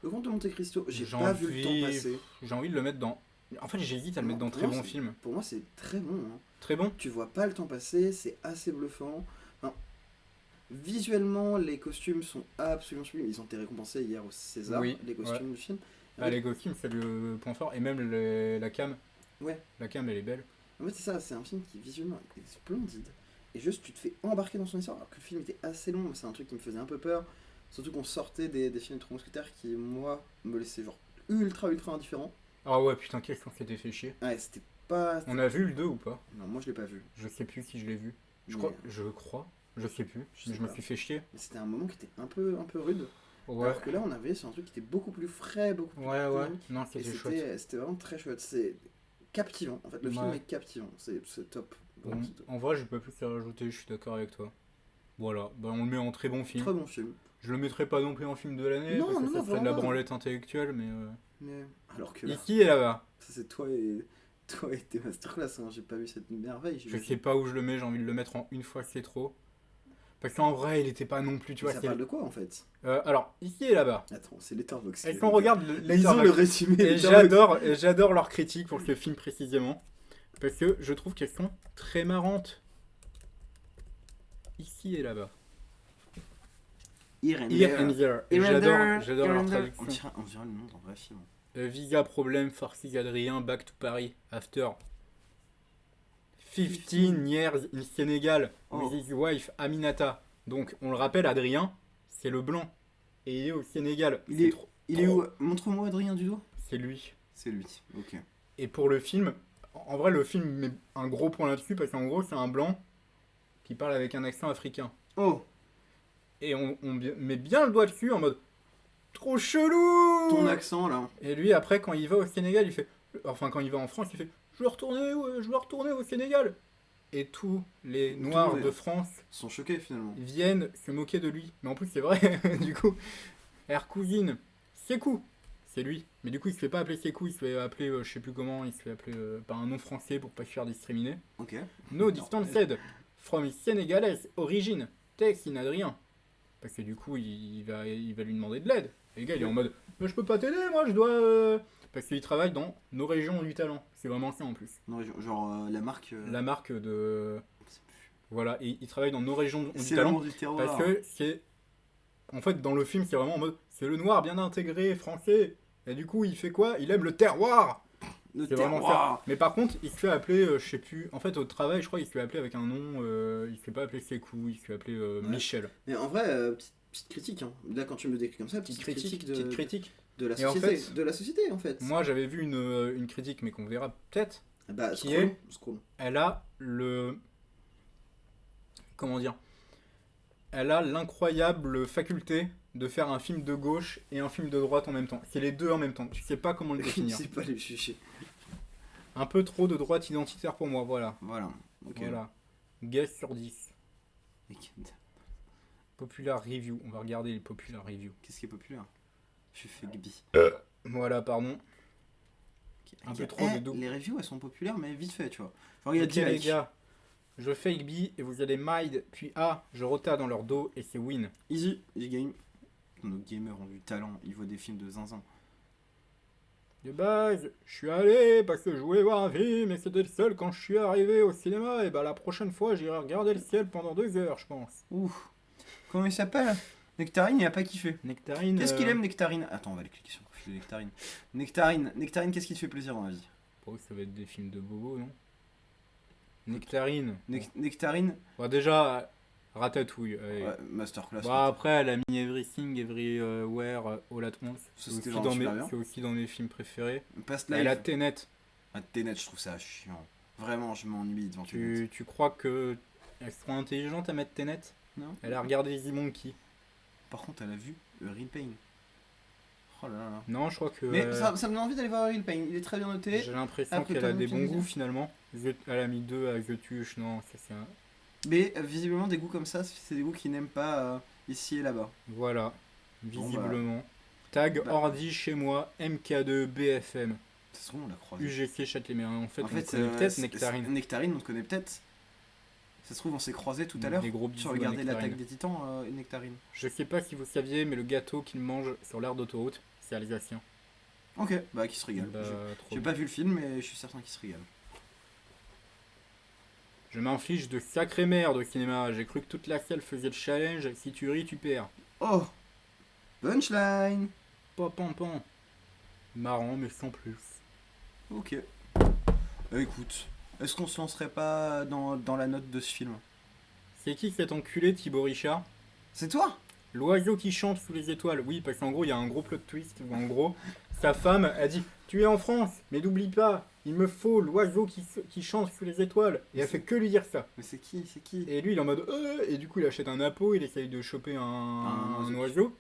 Le Comte de Monte Cristo, j'ai J'ai pas vu le temps envie- passer. J'ai envie de le mettre dans. En fait, j'hésite à le mettre dans Non, très non, bon c'est- film. Pour moi, c'est très bon. Hein. Très bon. Tu vois pas le temps passer, c'est assez bluffant. Enfin, visuellement, les costumes sont absolument sublimes. Ils ont été récompensés hier au César, Oui, les costumes du film. Ah, les costumes, c'est le point fort. Et même la cam. Ouais. La cam, elle est belle. En fait, c'est ça, c'est un film qui visuellement est splendide. Et juste, tu te fais embarquer dans son histoire. Alors que le film était assez long, c'est un truc qui me faisait un peu peur. Surtout qu'on sortait des films de Trois Mousquetaires qui, moi, me laissaient genre ultra indifférent. Ah ouais, putain, qu'est-ce qu'on s'était fait chier. Ouais, c'était pas... On a vu le 2 ou pas? Non, moi je l'ai pas vu. Je sais plus si je l'ai vu. Je Mais- crois. Je sais plus. Je sais Mais je me pas. suis fait chier. Mais c'était un moment qui était un peu rude. Ouais. Alors que là, on avait sur un truc qui était beaucoup plus frais, beaucoup plus Ouais. dynamique. Non, Et c'était chouette. c'était vraiment très chouette. C'est captivant. En fait, le film Ouais. est captivant. C'est top. Vraiment, c'est top. En vrai, j'ai pas plus à rajouter, je suis d'accord avec toi. Voilà, bah, on le met en très bon film. Très bon film. Je le mettrais pas non plus en film de l'année, Non, parce que non, ça non, serait de la vraiment. branlette intellectuelle, mais... Mais alors que là, Ici et là-bas. ça c'est toi et tes masterclass. Hein. J'ai pas vu cette merveille. Je sais pas où je le mets, j'ai envie de le mettre en une fois, c'est trop. Parce qu'en vrai, il était pas non plus, tu vois. Ça c'est- parle de quoi en fait? Alors, ici et là-bas. Attends, c'est Letterboxd. Est-ce qu'on regarde Ils ont le résumé. Et Letterboxd. j'adore leurs critiques pour ce film précisément. Parce que je trouve qu'elles sont très marrantes. Ici et là-bas. Here and Here there. and there. Et Here and there, j'adore here leur and there. traduction. On dirait le nom d'un vrai film. Visa problem, Farsi Adrien, back to Paris, after 15 years in Sénégal, Oh. with his wife Aminata. Donc, on le rappelle, Adrien, c'est le blanc. Et il est au Sénégal. Il C'est est- trop- Il est où? Montre-moi Adrien du doigt. C'est lui. C'est lui. Ok. Et pour le film, en vrai, le film met un gros point là-dessus parce qu'en gros, c'est un blanc qui parle avec un accent africain. Oh, Et on met bien le doigt dessus en mode trop chelou. ton accent là. Et lui, après, quand il va au Sénégal, il fait. Enfin, quand il va en France, il fait je veux retourner au Sénégal. Et tous les Noirs les- de France Ils sont choqués finalement. viennent se moquer de lui. Mais en plus, c'est vrai, du coup. Air cousine, Sékou, c'est lui. Mais du coup, il se fait pas appeler Sékou, il se fait appeler, je sais plus comment, il se fait appeler par un nom français pour pas se faire discriminer. Ok. No distance said, from Sénégalaise origine, Tex in Adrien. Parce que du coup, il va lui demander de l'aide. Et le gars, il est en mode, mais je peux pas t'aider, moi, je dois. Parce qu'il travaille dans nos régions du talent. C'est vraiment ça en plus. Non, genre la marque. La marque de. Voilà, et il travaille dans nos régions du C'est talent. l'amour du terroir. Parce que c'est. En fait, dans le film, c'est vraiment en mode. C'est le noir bien intégré, français. Et du coup, il fait quoi? Il aime le terroir. Le C'est vraiment terroir. ça. Mais par contre, il se fait appeler, je sais plus. En fait, au travail, je crois, il se fait appeler avec un nom. Il se fait pas appeler Sékou, il se fait appeler Michel. Mais en vrai, petite critique. Hein. Là, quand tu me le décris comme ça, petite critique Petite critique. de la Et en société. fait- De la société en fait. Moi, j'avais vu une critique, mais qu'on verra peut-être. Bah, qui scroll. Elle a le. Comment dire? Elle a l'incroyable faculté de faire un film de gauche et un film de droite en même temps. C'est les deux en même temps. Tu sais pas comment le Je définir. sais pas les chucher. Un peu trop de droite identitaire pour moi, voilà. Voilà. Ok. Voilà. Guess sur 10. Mec, Popular review. On va regarder les popular reviews. qu'est-ce qui est populaire? Je suis fait gbi. Voilà, pardon. Un peu trop de double. Les reviews elles sont populaires mais vite fait tu vois. Genre il y a Ok 10 les likes. gars, je fake B et vous allez mide, puis A, je rota dans leur dos et c'est win. Easy game. Nos gamers ont du talent, ils voient des films de zinzin. De base, je suis allé parce que je voulais voir un film et c'était le seul quand je suis arrivé au cinéma. Et bah la prochaine fois, j'irai regarder le ciel pendant 2 heures, je pense. Ouh. Comment il s'appelle? Nectarine, il a pas kiffé. Nectarine. Qu'est-ce qu'il aime Nectarine? Attends, on va aller cliquer sur le profil de Nectarine. Nectarine, qu'est-ce qui te fait plaisir dans la vie? Oh, ça va être des films de bobo, non? Nectarine. Nectarine, Bon, déjà, Ratatouille. Allez. ouais, masterclass. Bon, après, elle a mis Everything, Everywhere, All at Once. Ça, C'est c'était aussi, genre dans super mes- bien. c'est aussi dans mes films préférés. Past Elle a Life. Tenet. Ah, Tenet, je trouve ça chiant. Vraiment, je m'ennuie devant Tenet. Tu crois que elles seront intelligentes à mettre Tenet? Non. Elle a regardé The Monkey. Par contre, elle a vu Real Pain. Oh là là là. Non, je crois que. Mais ça me donne envie d'aller voir Real Pain. Il est très bien noté. J'ai l'impression Après qu'elle a ton des bons opinion. goûts finalement. Elle a mis 2 à The Tuche. Non, ça c'est un. Mais visiblement, des goûts comme ça, c'est des goûts qui n'aiment pas ici et là-bas. Voilà. Bon, Visiblement. Tag Bah. ordi chez moi, MK2, BFM, De toute façon, on l'a croisé. UGC Châtelet-Mérin. En fait, En on fait, connaît peut-être c'est- Nectarine. Nectarine, on te connaît peut-être. Ça se trouve, on s'est croisés tout à l'heure. Des gros Tu bisous à regardais Nectarine. l'attaque des titans et Nectarine. Je sais pas si vous saviez, mais le gâteau qu'il mange sur l'aire d'autoroute, c'est alsacien. Ok, bah qui se régale. Bah, trop J'ai bien. pas vu le film, mais je suis certain qu'il se régale. Je m'inflige de sacrée merde au cinéma. J'ai cru que toute la salle faisait le challenge. Si tu ris, tu perds. Oh Punchline. Pas pan. Marrant, mais sans plus. Ok. Écoute, est-ce qu'on se lancerait pas dans la note de ce film? C'est qui cet enculé, Thibaut Richard? C'est toi? L'oiseau qui chante sous les étoiles. Oui, parce qu'en gros, il y a un gros plot twist où en gros, sa femme a dit tu es en France, mais n'oublie pas, il me faut l'oiseau qui chante sous les étoiles. Et elle fait que lui dire ça. Mais c'est qui? C'est qui? Et lui, il est en mode et du coup, il achète un appôt, il essaye de choper un oiseau.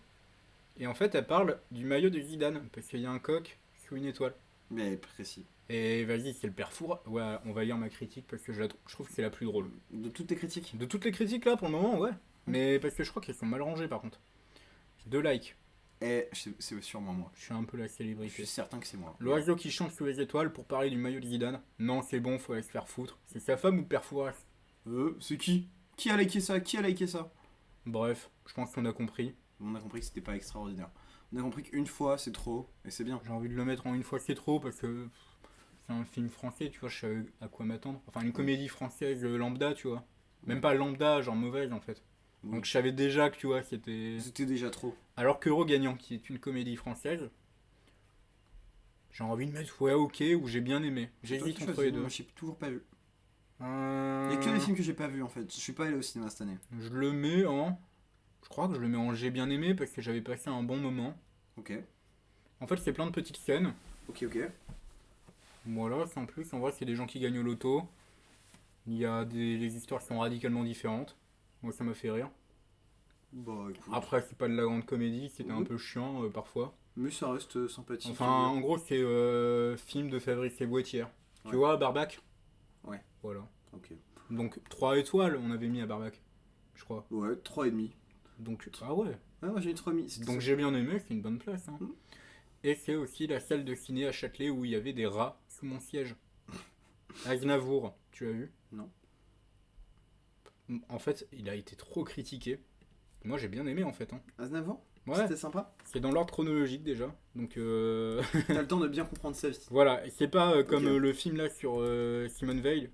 Et en fait, elle parle du maillot de Zidane, parce qu'il y a un coq sous une étoile. Mais précis. Et vas-y, c'est le père Four. Ouais, on va lire ma critique parce que je trouve que c'est la plus drôle. De toutes tes critiques? De toutes les critiques là, pour le moment, ouais. Mais parce que je crois qu'elles sont mal rangées par contre. 2 likes. Et c'est sûrement moi. Je suis un peu la Je célébrité. suis certain que c'est moi. L'oiseau qui chante sous les étoiles pour parler du maillot de Zidane. Non, c'est bon, faut aller se faire foutre. C'est sa femme ou le père Fouras? C'est qui? Qui a liké ça? Qui a liké ça? Bref, je pense qu'on a compris. On a compris que c'était pas extraordinaire. On a compris qu'une fois c'est trop, et c'est bien. J'ai envie de le mettre en une fois c'est trop parce que c'est un film français, tu vois, je sais à quoi m'attendre. Enfin, une comédie française lambda, tu vois. Même pas lambda, genre mauvaise en fait. Oui. Donc je savais déjà que tu vois, c'était. C'était déjà trop. Alors que Gagnant, qui est une comédie française, j'ai envie de mettre ouais, ok, ou j'ai bien aimé. J'hésite entre les deux. Moi j'ai toujours pas vu. Il y a que des films que j'ai pas vu en fait. Je suis pas allé au cinéma cette année. Je le mets en. Je crois que je le mets en j'ai bien aimé parce que j'avais passé un bon moment. Ok. En fait, c'est plein de petites scènes. Ok. Voilà, sans plus. En vrai, c'est des gens qui gagnent au loto. Il y a les histoires qui sont radicalement différentes. Moi, ça m'a fait rire. Bah écoute. Après, c'est pas de la grande comédie, c'était un Oui. peu chiant parfois. Mais ça reste sympathique. Enfin, en gros, c'est film de Fabrice Ebouetière. Ouais. Tu vois, Barbac? Ouais. Voilà. Ok. Donc, 3 étoiles, on avait mis à Barbac, je crois. Ouais, 3,5. Donc, ah ouais. Ouais, moi j'ai eu 3,5. Donc, j'ai bien aimé, c'est une bonne place. Hein. Mm. Et c'est aussi la salle de ciné à Châtelet où il y avait des rats sous mon siège. Aznavour, tu as vu? Non. En fait, il a été trop critiqué. Moi, j'ai bien aimé en fait. Hein. Aznavour? Ouais, C'était sympa. c'est dans l'ordre chronologique déjà. Donc, T'as le temps de bien comprendre sa vie. voilà. C'est pas comme Ok. le film là sur Simone Veil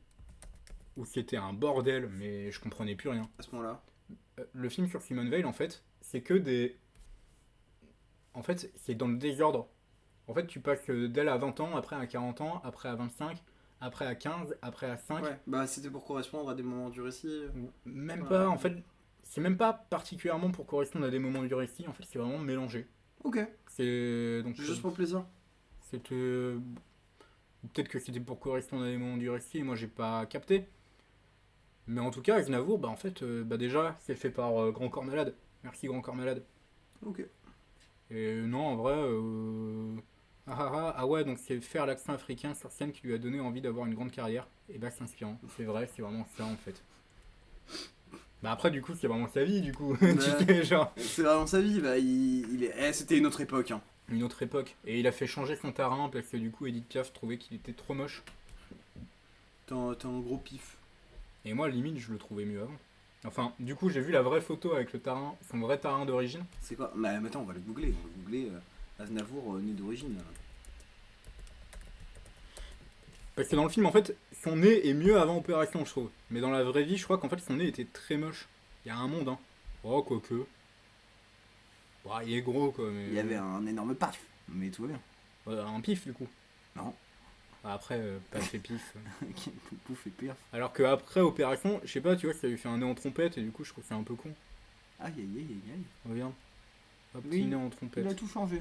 où c'était un bordel, mais je comprenais plus rien. À ce moment-là. Le film sur Simone Veil, en fait, c'est que des. En fait, c'est dans le désordre. En fait, tu passes d'elle à 20 ans, après à 40 ans, après à 25, après à 15, après à 5. Ouais. Bah c'était pour correspondre à des moments du récit. Même Ouais. pas, en fait, c'est même pas particulièrement pour correspondre à des moments du récit, en fait, c'est vraiment mélangé. Ok. C'est. Donc, Juste pour plaisir. c'était. Peut-être que c'était pour correspondre à des moments du récit, et moi j'ai pas capté. Mais en tout cas, Aznavour, bah en fait, déjà, c'est fait par Grand Corps Malade. Merci Grand Corps Malade. Ok. Et non, en vrai. Ah ouais, donc c'est faire l'accent africain sur scène qui lui a donné envie d'avoir une grande carrière. Et bah, c'est inspirant. C'est vrai, c'est vraiment ça en fait. Bah, après, du coup, c'est vraiment sa vie, du coup. Ouais. Tu sais, genre. C'est vraiment sa vie. Bah c'était une autre époque. Hein. Une autre époque. Et il a fait changer son tarin parce que du coup, Edith Piaf trouvait qu'il était trop moche. T'es un gros pif. Et moi, limite, je le trouvais mieux avant. Enfin, du coup, j'ai vu la vraie photo avec le tarin, son vrai tarin d'origine. C'est quoi? Bah attends, on va le googler. On va googler Aznavour né d'origine. Parce que dans le film, en fait, son nez est mieux avant opération, je trouve. Mais dans la vraie vie, je crois qu'en fait, son nez était très moche. Il y a un monde, hein. Oh, quoique. Ouais, il est gros, quoi, mais. Il y avait un énorme paf. Mais tout va bien. Un pif, du coup. Non. Après, paf et pif. Pouf et pire. Alors qu'après opération, je sais pas, tu vois, ça lui fait un nez en trompette, et du coup, je trouve que c'est un peu con. Aïe aïe aïe aïe aïe. Regarde. Hop, Oui, petit nez en Il a trompette. tout changé.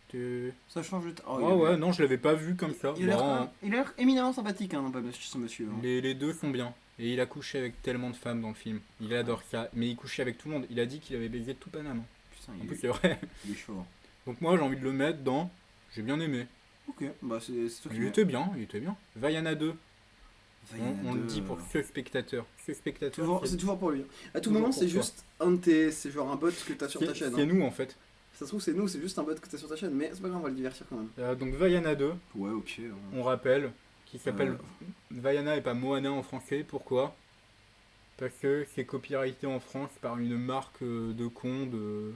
Tu- Ça change de. Oh, ouais, non, je l'avais pas vu comme ça. Il a Bon, l'air éminemment sympathique, hein, ce monsieur. Hein. les deux sont bien. Et il a couché avec tellement de femmes dans le film. Il adore ça. Mais il couchait avec tout le monde. Il a dit qu'il avait baisé tout Paname. Putain, En plus, c'est vrai. il est chaud. Hein. Donc moi, j'ai envie de le mettre dans... J'ai bien aimé. Ok, bah c'est toi qui Il était bien, il était bien. Vaiana 2. On le dit pour que ce spectateur. Ce spectateur, C'est toujours pour lui. À tout Toujours moment, pour c'est toi. juste un de tes. C'est genre un bot que t'as sur ta chaîne. c'est Hein. nous, en fait. Ça se trouve, c'est nous, c'est juste un bot que t'as sur ta chaîne. Mais c'est pas grave, on va le divertir quand même. Donc Vaiana 2, Ouais, ok. on rappelle, qui s'appelle Vaiana et pas Moana en français. Pourquoi? Parce que c'est copyrighté en France par une marque de cons de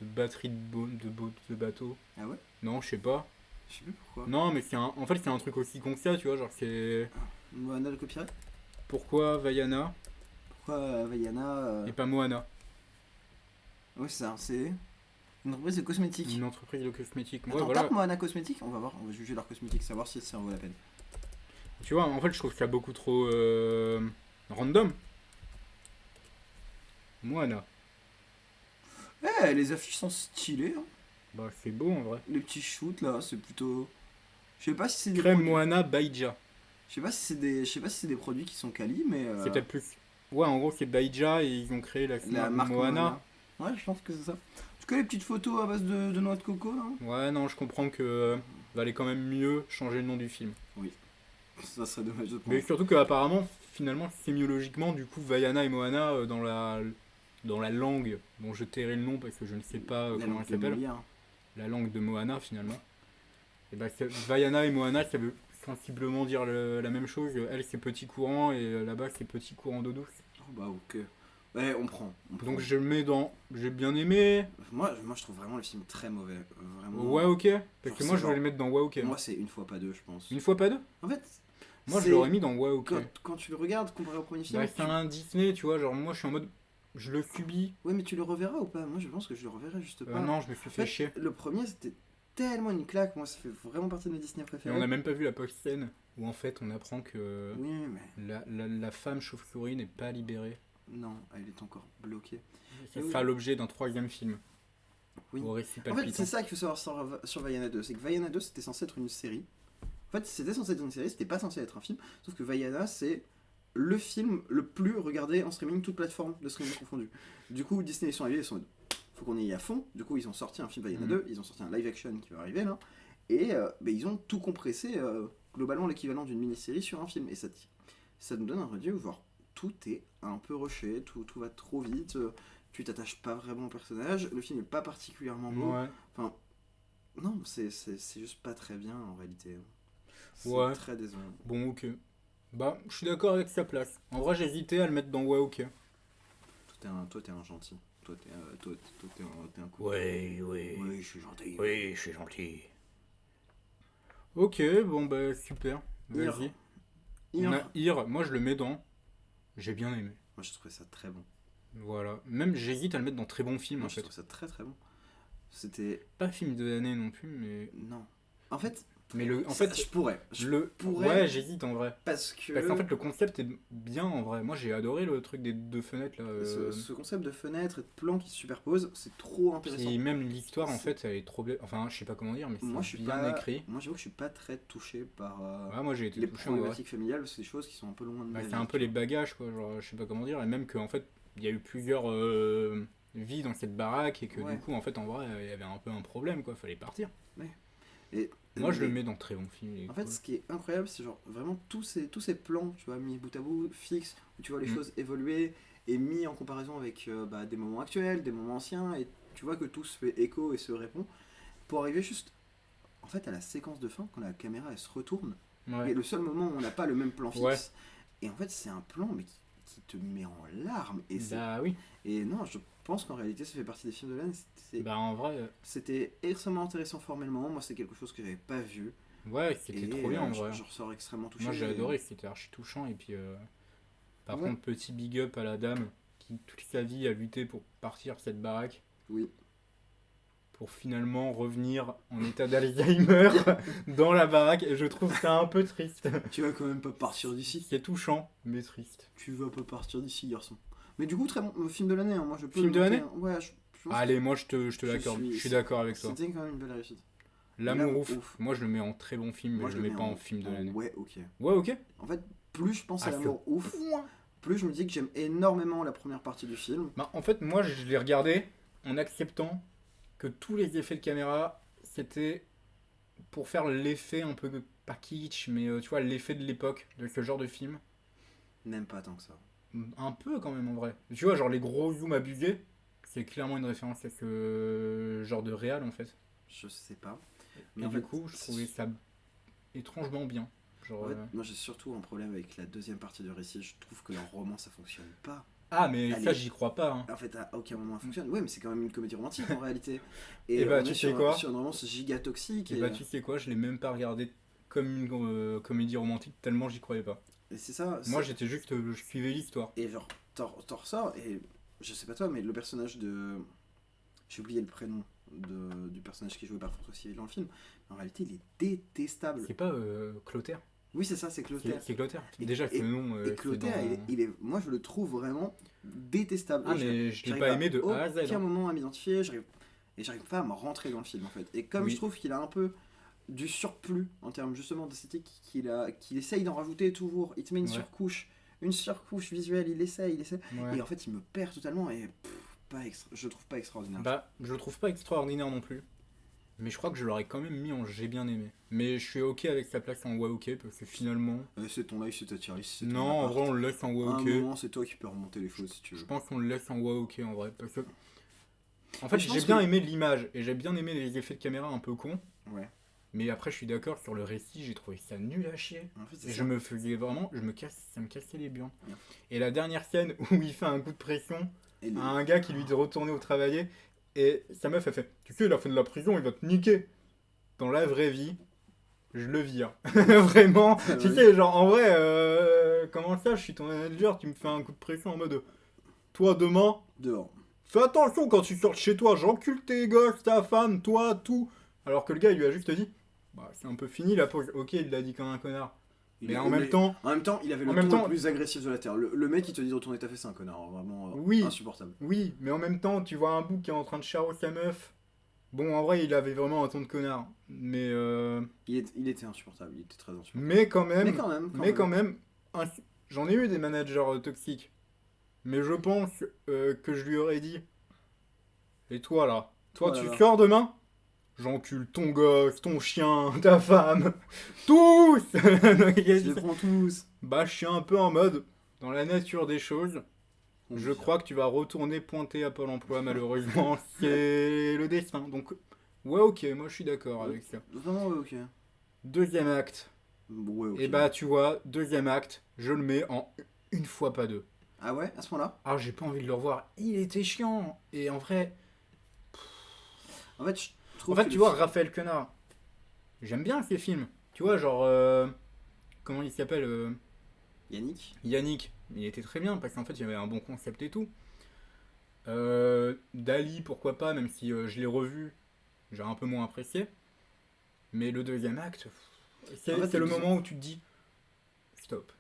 batterie de bateau. Ah ouais? Non, je sais pas. Je sais plus pourquoi. Non, mais en fait, c'est un truc aussi con que ça, tu vois. Genre, c'est. Moana le copyright? Pourquoi Vaiana Pourquoi Vaiana et pas Moana? Ouais, c'est ça, c'est une entreprise de cosmétiques. Une entreprise de cosmétiques. Ouais, Attends, voilà. tape Moana Cosmétiques, on va voir, on va juger leur cosmétique, savoir si ça en vaut la peine. Tu vois, en fait, je trouve ça beaucoup trop random. Moana. Eh, les affiches sont stylées. Hein. Bah, c'est beau en vrai. Les petits shoots là, c'est plutôt. Je sais pas si c'est des Crème produits... Moana Baija. Je sais pas si c'est des produits qui sont quali, mais... C'est peut-être plus. Ouais, en gros, c'est Baija et ils ont créé la marque Moana. Ouais, je pense que c'est ça. Tu connais les petites photos à base de noix de coco, là? Ouais, non, je comprends que valait quand même mieux changer le nom du film. Oui. Ça serait dommage de prendre. Mais surtout qu'apparemment, finalement, sémiologiquement, du coup, Vaiana et Moana, dans la langue dont je tairai le nom parce que je ne sais pas La comment langue elle de s'appelle, Molière. la langue de Moana finalement, et ben, Vaiana et Moana, ça veut sensiblement dire la même chose. Elle, c'est petit courant et là-bas, c'est petit courant d'eau douce. Oh bah ok. Ouais, on prend. Donc je le mets dans. J'ai bien aimé. Moi, je trouve vraiment le film très mauvais. Vraiment. Ouais, ok. Parce Genre, que moi, c'est je vais le mettre dans Ouais, ok. Moi, c'est une fois pas deux, je pense. Une fois pas deux. En fait, Moi, je c'est- l'aurais mis dans Ouais, ok. quand tu le regardes comparé au premier film, Bah, c'est un Disney, tu vois. Genre, moi, je suis en mode. Je le subis. ouais, mais tu le reverras ou pas? Moi, je pense que je le reverrai juste pas. Non, je me suis En fait fait, chier. le premier, c'était tellement une claque. Moi, ça fait vraiment partie de mes Disney Et préférés. on n'a même pas vu la post-scène où en fait on apprend que Oui, mais la femme chauve-souris n'est pas libérée. non, elle est encore bloquée. Ça Oui. sera l'objet d'un 3e film. Oui. Au récit En fait, palpitant. c'est ça qu'il faut savoir sur Vaiana 2. C'est que Vaiana 2, c'était censé être une série. En fait, c'était censé être une série, c'était pas censé être un film. Sauf que Vaiana, c'est le film le plus regardé en streaming, toute plateforme de streaming confondue. Du coup, Disney, ils sont arrivés, ils sont faut qu'on y aille à fond. Du coup, ils ont sorti un film Vaiana 2, ils ont sorti un live action qui va arriver là. Et ils ont tout compressé, globalement l'équivalent d'une mini-série sur un film. Et ça nous donne un rendu où genre, tout est un peu rushé, tout va trop vite. Tu t'attaches pas vraiment au personnage, le film est pas particulièrement beau. Ouais. Enfin, non, c'est juste pas très bien en réalité. C'est Ouais. très décevant. Bon, ok. Bah, je suis d'accord avec sa place. En vrai, j'hésitais à le mettre dans Ouais, ok. Toi, t'es un gentil. Toi, t'es un cool. Oui. Oui, je suis gentil. Oui, je suis gentil. Ok, bon, bah, super. Vas-y. On a Ir, moi je le mets dans. J'ai bien aimé. Moi, je trouvais ça très bon. Voilà. Même j'hésite à le mettre dans très bon film Moi, en je fait. trouve ça très très bon. C'était. Pas film de l'année non plus, mais. Non. En fait, Je pourrais. Ouais, j'hésite en vrai. Parce que. Parce qu'en fait, le concept est bien en vrai. Moi, j'ai adoré le truc des 2 fenêtres là. Ce concept de fenêtre et de plan qui se superposent, c'est trop intéressant. Et même l'histoire, en fait, elle est trop bien. Enfin, je sais pas comment dire, mais Moi, je c'est suis bien pas... écrit. Moi, j'avoue que je suis pas très touché par Ouais, moi, j'ai été les touché en vrai. problématiques familiales, parce que c'est des choses qui sont un peu loin de Bah, ma c'est vie, un peu tu les bagages, quoi. Genre, je sais pas comment dire. Et même qu'en fait, il y a eu plusieurs vies dans cette baraque et que Ouais. du coup, en fait, en vrai, il y avait un peu un problème, quoi. Fallait partir. vois. Et Moi, je le mais- mets dans très bon film. il est En fait, cool. ce qui est incroyable, c'est genre vraiment tous ces plans, tu vois, mis bout à bout, fixes, où tu vois les Mm. choses évoluer et mis en comparaison avec des moments actuels, des moments anciens, et tu vois que tout se fait écho et se répond, pour arriver juste, en fait, à la séquence de fin, quand la caméra elle se retourne, Ouais. et le seul moment où on n'a pas le même plan fixe, Ouais. et en fait, c'est un plan mais qui te met en larmes, et Bah oui. et non, je pense qu'en réalité, ça fait partie des films de l'année. Bah en vrai, C'était extrêmement intéressant formellement. Moi, c'est quelque chose que j'avais pas vu. ouais, c'était Et trop bien en je- vrai. je ressors extrêmement touché. Moi j'ai adoré, c'était archi touchant. Et puis, par Ouais. contre, petit big up à la dame qui toute sa vie a lutté pour partir de cette baraque. Oui. Pour finalement revenir en état d'Alzheimer dans la baraque. Et je trouve ça un peu triste. Tu vas quand même pas partir d'ici. C'est touchant, mais triste. Tu vas pas partir d'ici, garçon. Mais du coup, très bon film de l'année. Hein. Moi, je peux. Film le de noter, l'année hein. Ouais, je pense Allez, moi je te Je l'accorde. suis- Je suis d'accord avec que toi. c'était quand même une belle réussite. L'amour L'amour ouf. ouf. Moi je le mets en très bon film, mais Moi, je le mets pas en en film de en l'année. Ouais, ok. Ouais, ok. En fait, plus je pense à Ah, l'amour ouf, plus je me dis que j'aime énormément la première partie du film. Bah, en fait, moi, je l'ai regardé en acceptant que tous les effets de caméra, c'était pour faire l'effet un peu, pas kitsch, mais tu vois, l'effet de l'époque, de ce genre de film. Même pas tant que ça. Un peu quand même, en vrai. Tu vois, genre les gros zooms abusés, c'est clairement une référence à ce genre de réal, en fait. Je sais pas. Mais en du fait, coup, je trouvais ça étrangement bien. Genre, En fait, moi, j'ai surtout un problème avec la deuxième partie du récit. Je trouve que leur roman, ça fonctionne pas. Ah, mais Allez. ça, j'y crois pas. Hein. En fait, à aucun moment elle fonctionne. Ouais, mais c'est quand même une comédie romantique en réalité. Et bah, on tu est sais sur, quoi sur une romance giga toxique. Et bah, tu sais quoi, je l'ai même pas regardé comme une comédie romantique, tellement j'y croyais pas. et c'est ça. Moi, j'étais juste, je suivais l'histoire. Et genre, t'en ressors, et je sais pas toi, mais le personnage de. J'ai oublié le prénom du personnage qui est joué par François Civil dans le film. En réalité, il est détestable. C'est pas Clotaire. Oui, c'est ça, c'est Clotaire. C'est Clotaire. Et- Déjà, et- ce nom. Et Clotaire, moi je le trouve vraiment détestable. Ah, Et mais je l'ai j'arrive pas aimé de A à Z. aucun hein. moment à m'identifier, j'arrive pas à me rentrer dans le film en fait. Et comme Oui. je trouve qu'il a un peu du surplus en termes justement d'esthétique qu'il essaye d'en rajouter toujours. Il te met une surcouche visuelle, il essaye. Ouais. Et en fait, il me perd totalement et je trouve pas extraordinaire. Bah, je le trouve pas extraordinaire non plus. Mais je crois que je l'aurais quand même mis en j'ai bien aimé. Mais je suis ok avec sa place en ouais ok parce que finalement. C'est ton live, c'est ta tier list, c'est ton Non, en appart. vrai on le laisse en ouais À un ok. moment, c'est toi qui peux remonter les choses si tu veux. Je pense qu'on le laisse en ouais ok en vrai. Parce que. En fait, je pense j'ai bien que- aimé l'image et j'ai bien aimé les effets de caméra un peu cons. Ouais. Mais après, je suis d'accord sur le récit, j'ai trouvé ça nul à chier. En fait, c'est Et ça. je me faisais vraiment. Ça me cassait les burnes. Ouais. Et la dernière scène où il fait un coup de pression Et les- à un gars qui lui dit retourner au travail. Et sa meuf, elle fait tu sais, il a fait de la prison, il va te niquer. Dans la vraie vie, je le vire. Vraiment. Ah Tu oui. sais, genre en vrai, comment ça, je suis ton manager, tu me fais un coup de pression en mode toi demain, Dehors. fais attention quand tu sors de chez toi, j'encule tes gosses, ta femme, toi, tout. Alors que le gars, il lui a juste dit bah, c'est un peu fini la pause. Ok, il l'a dit comme un connard. Mais en même temps, En même temps, il avait le en même ton temps- le plus agressif de la Terre. Le mec, il te dit de retourner ta fesse, c'est un connard. Vraiment Oui. insupportable. oui, mais en même temps, tu vois un bouc qui est en train de charo sa meuf. Bon, en vrai, il avait vraiment un ton de connard. Mais, Il était insupportable, il était très insupportable. mais quand même, Mais quand même. j'en ai eu des managers toxiques. Mais je pense que je lui aurais dit et toi là, toi Toi, tu là. sors demain, j'encule ton gosse, ton chien, ta femme, tous. Je les prends tous. Bah, je suis un peu en mode, dans la nature des choses, On je dit. crois que tu vas retourner pointer à Pôle emploi, malheureusement. C'est le destin. Donc, ouais, ok, moi je suis d'accord avec ça. Vraiment, ouais, ok. Deuxième acte. Ouais, ok. Et bah, tu vois, deuxième acte, je le mets en une fois, pas deux. Ah ouais, à ce moment-là. Ah, j'ai pas envie de le revoir. Il était chiant. Et en vrai, En fait, je trouve en fait que tu le vois, film- Raphaël Quenard, j'aime bien ces films. Tu vois, genre, comment il s'appelle Yannick. Yannick, il était très bien parce qu'en fait il y avait un bon concept et tout. Dali, pourquoi pas, même si je l'ai revu, j'ai un peu moins apprécié. Mais le deuxième acte, c'est En fait, c'est le le moment où tu te dis stop,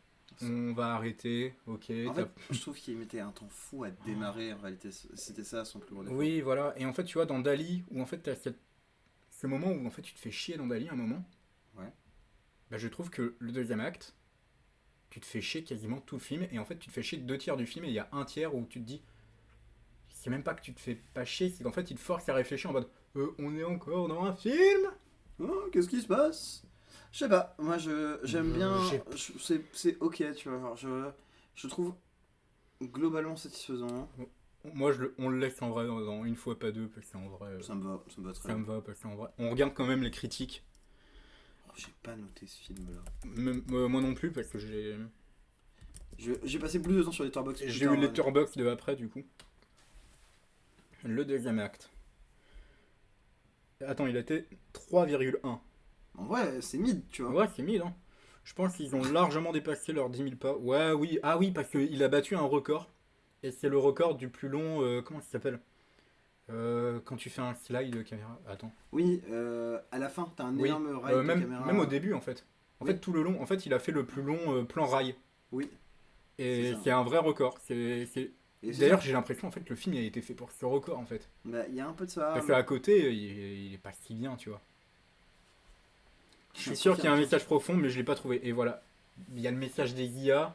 on va arrêter, ok. En t'as- fait, je trouve qu'il mettait un temps fou à démarrer en réalité. C'était ça son plus gros défaut. Oui, voilà. Et en fait, tu vois, dans Dali, où en fait t'as ce moment où en fait tu te fais chier dans Dali un moment. Ouais. Bah, je trouve que le deuxième acte, tu te fais chier quasiment tout le film, et en fait tu te fais chier 2 tiers du film, et il y a un tiers où tu te dis, c'est même pas que tu te fais pas chier, c'est qu'en fait il te force à réfléchir en mode, on est encore dans un film. Oh, qu'est-ce qui se passe? Je sais pas, moi j'aime bien. j'ai- C'est ok, tu vois. Genre, je trouve globalement satisfaisant. Moi on le laisse en vrai dans une fois pas deux, parce qu'en vrai, Ça me va très ça me bien. va, parce qu'en vrai, on regarde quand même les critiques. Oh, j'ai pas noté ce film là. Moi non plus, parce que J'ai passé plus de temps sur Letterboxd. j'ai eu Letterboxd de après du coup. Le deuxième acte. Attends, il a été 3,1. En vrai, c'est mid, tu vois. Ouais, c'est 1000, hein. Je pense qu'ils ont largement dépassé leurs 10 000 pas. Ouais, oui. Ah oui, parce qu'il a battu un record. Et c'est le record du plus long. Comment ça s'appelle quand tu fais un slide de caméra. Attends. Oui, à la fin, t'as un Oui. énorme rail de même, caméra. même au début, en fait. En Oui. fait, tout le long, en fait, il a fait le plus long plan rail. Oui. Et C'est ça. c'est un vrai record. Et c'est D'ailleurs, ça. j'ai l'impression en fait que le film a été fait pour ce record en fait. Bah, il y a un peu de ça. Parce qu'à côté, il est pas si bien, tu vois. Je suis sûr qu'il y a un message profond, mais je l'ai pas trouvé. Et voilà. Il y a le message des IA.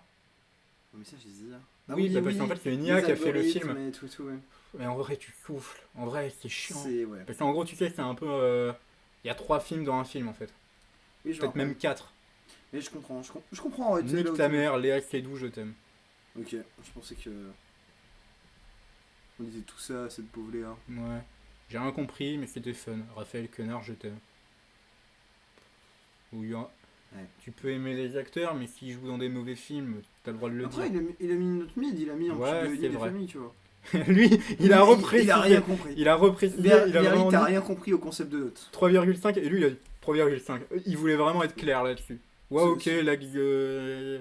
Le message des IA. Oui, bah, parce qu'en fait, c'est une IA qui a fait le film. Et tout, ouais. Mais en vrai, tu souffles. En vrai, c'est chiant. C'est, ouais. Parce qu'en gros, tu sais, c'est un peu. Il y a 3 films dans un film en fait. Oui, je Peut-être me même rappelle. 4. Mais je comprends, je comprends. Ouais, tu sais, là Nique où ta tu- mère, Léa Seydoux, je t'aime. Ok, je pensais que. On disait tout ça à cette pauvre Léa. Ouais. J'ai rien compris, mais c'était fun. Raphaël Quenard, je t'aime. Oui, hein. Ouais. Tu peux aimer les acteurs, mais s'ils jouent dans des mauvais films, t'as le droit de le Après, dire. il a mis une note mid, il a mis un Ouais, petit c'est des vrai. familles, tu vois. Lui, il a repris. Il a rien compris. Il a reprécisé, Berry, il a vraiment t'as dit rien compris au concept de note. 3,5 et lui il a dit 3,5. Il voulait vraiment être clair là-dessus. Ouais, ok, C'est- like the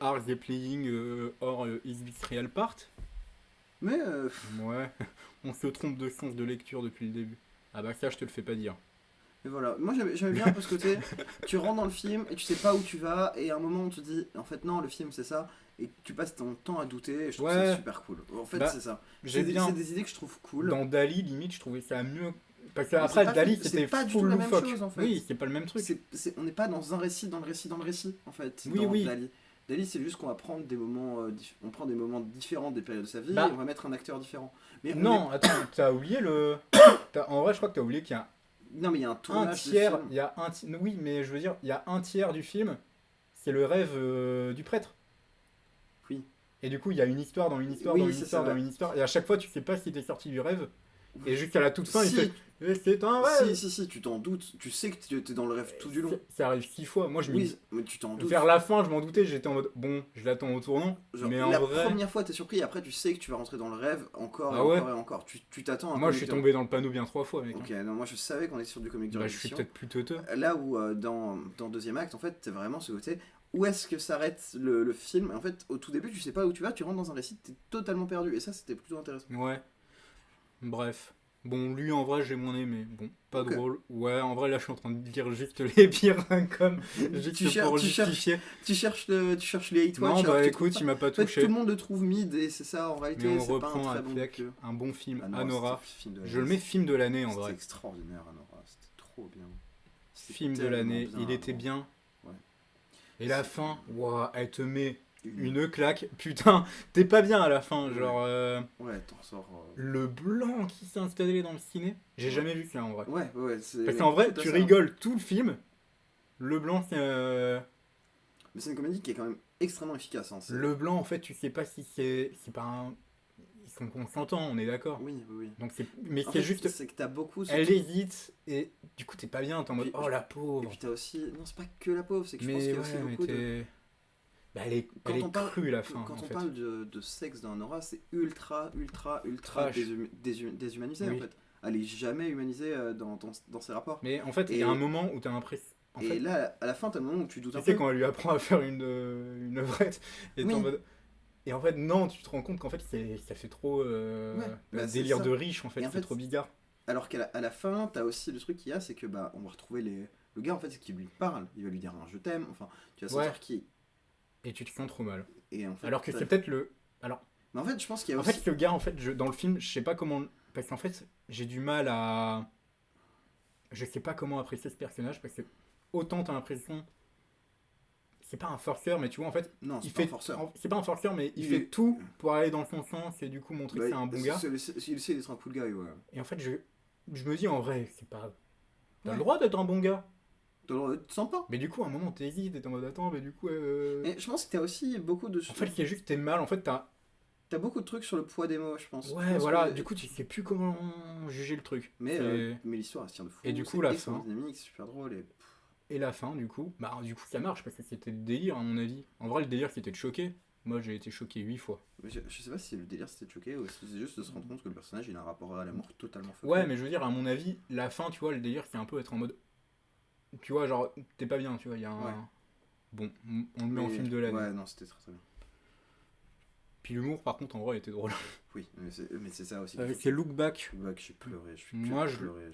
art they're playing or is this real part? Mais Ouais, on se trompe de sens de lecture depuis le début. Ah bah ça, je te le fais pas dire. mais voilà, moi j'aimais bien un peu ce côté, tu rentres dans le film et tu sais pas où tu vas, et à un moment on te dit, en fait non, le film c'est ça, et tu passes ton temps à douter, et je trouve Ouais. ça super cool. En fait, Bah, c'est ça. J'ai C'est bien. des idées que je trouve cool. Dans Dali, limite, je trouvais ça mieux. Parce que après, pas Dali, fait- c'était c'est pas du tout full la même loufoque. chose, en fait. Oui, c'est pas le même truc. On n'est pas dans un récit, dans le récit, dans le récit, en fait. Oui, dans oui. Dali. Dali, c'est juste qu'on va prendre des moments, on prend des moments différents des périodes de sa vie Bah. et on va mettre un acteur différent. Mais on Non, attends, t'as oublié le. En vrai, je crois que t'as oublié qu'il y a Non, mais il y a un un tournage de tiers. film. Il y a oui, mais je veux dire, il y a un tiers du film, c'est le rêve du prêtre. Oui. Et du coup, il y a une histoire dans une histoire Oui, dans une ça, histoire c'est dans vrai. une histoire. Et à chaque fois, tu sais pas si t'es sorti du rêve. Et jusqu'à la toute fin, il Si. fait c'est un rêve. Si, tu t'en doutes. Tu sais que tu es dans le rêve tout du long. Ça arrive 6 fois. Moi, je me Oui, dis. mais tu t'en doutes. Vers la fin, je m'en doutais. J'étais en mode bon, je l'attends au tournant. Genre, mais en la vrai. première fois, t'es surpris, et après, tu sais que tu vas rentrer dans le rêve encore et Ah ouais. encore et encore. Tu t'attends à un Moi, je suis connecteur. tombé dans le panneau bien 3 fois, mec. Ok, non, moi je savais qu'on était sur du comic de Bah, je suis répétition. peut-être plus teuteux. Là où dans deuxième acte, en fait, t'es vraiment ce côté où est-ce que s'arrête le film. En fait, au tout début, tu sais pas où tu vas, tu rentres dans un récit, t'es totalement perdu. Et ça, c'était plutôt intéressant. Ouais. Bref. Bon, lui, en vrai, j'ai moins aimé. Bon, pas Ok. drôle. Ouais, en vrai, là, je suis en train de dire juste les pires comme juste Tu cher- pour tu cherches- justifier. Tu cherches les hate Non, watch. bah écoute, il m'a pas en fait, touché. tout le monde le trouve mid et c'est ça en réalité. Mais on C'est pas un reprend très bon avec jeu. un bon film, Ah non, Anora. c'était film de Je le l'année. mets film de l'année, en C'était vrai. extraordinaire, Anora. C'était trop bien. C'était Film de tellement l'année, bien, il était Anora. bien. Ouais. Et la fin, ouah, elle te met Une- une claque. Putain, t'es pas bien à la fin. Ouais. Genre, Ouais, t'en sors. le blanc qui s'est installé dans le ciné. J'ai Ouais. jamais vu ça, en vrai. Ouais, c'est. Parce qu'en vrai, tout à tu ça. rigoles tout le film. Le blanc, c'est. Mais c'est une comédie qui est quand même extrêmement efficace. Hein. Le blanc, en fait, tu sais pas si c'est pas un. Ils sont consentants, on est d'accord. Oui. Donc c'est. Mais En c'est fait, juste. c'est que t'as beaucoup. Elle hésite et du coup, t'es pas bien. T'es en mode. Puis- Oh la Et pauvre. puis t'as aussi. Non, c'est pas que la pauvre, c'est que je pense Mais qu'il y a ouais, aussi mais beaucoup de. t'es. Bah, elle est, Quand elle on est parle- crue la fin. Quand en on fait. parle de sexe dans Nora, c'est ultra Trash. déshumanisé Oui. en fait. Elle est jamais humanisée dans ses rapports. Mais en fait, il y Et- a un moment où t'as l'impression. En Et fait, là, à la fin, t'as le moment où tu doutes tu un sais, peu. quand elle lui apprend à faire une œuvrette, et t'es Oui. en mode. Et en fait, non, tu te rends compte qu'en fait, ça fait trop. bah, c'est délire ça. de riche, en fait, Et en c'est fait, trop bigard. Alors à la fin, t'as aussi le truc qu'il y a, c'est que bah on va retrouver le gars en fait, c'est qu'il lui parle, il va lui dire un je t'aime, enfin, tu vas sentir Ouais. qui. Et tu te sens trop mal. Et en fait, Alors que t'as- c'est peut-être le. Alors, Mais en fait, je pense qu'il y a en aussi. fait, le gars, en fait, dans le film, je sais pas comment. Parce qu'en fait, j'ai du mal à. Je sais pas comment apprécier ce personnage, parce que autant t'as l'impression. C'est pas un forceur, mais tu vois, en fait, Non, il c'est pas fait. un forceur. C'est pas un forceur, mais il Il fait est- tout pour aller dans son sens et du coup montrer que c'est un bon gars. Il essaie d'être un cool guy, ouais. Et en fait, je me dis en vrai, c'est pas. T'as Ouais. le droit d'être un bon gars. T'as le droit d'être sympa. Mais du coup, à un moment, t'hésites, t'es en mode attends, mais du coup. Et je pense que t'as aussi beaucoup de. En fait, c'est juste que t'es mal. En fait, t'as. T'as beaucoup de trucs sur le poids des mots, je pense. Je Ouais, pense voilà. que- Du coup, tu sais plus comment juger le truc. Mais, C'est- mais l'histoire, elle se tient de fou. Et du coup, c'est la extrêmement fin. dynamique, c'est super drôle. Et la fin, du coup, bah du coup ça marche parce que c'était le délire à mon avis. En vrai, le délire c'était de choquer. Moi j'ai été choqué 8 fois. Mais je sais pas si le délire c'était de choquer ou si c'est juste de se rendre compte que le personnage il a un rapport à l'amour totalement fou. Ouais, mais je veux dire, à mon avis, la fin, tu vois, le délire c'est un peu être en mode. Tu vois, genre, t'es pas bien, tu vois, il y a un. Ouais. Bon, on le met en film de l'année. Ouais, non, c'était très très bien. Puis l'humour, par contre, en vrai, était drôle. Oui, mais c'est ça aussi. Avec ses look back. Back, j'ai pleuré. Moi, j'ai je- pleuré.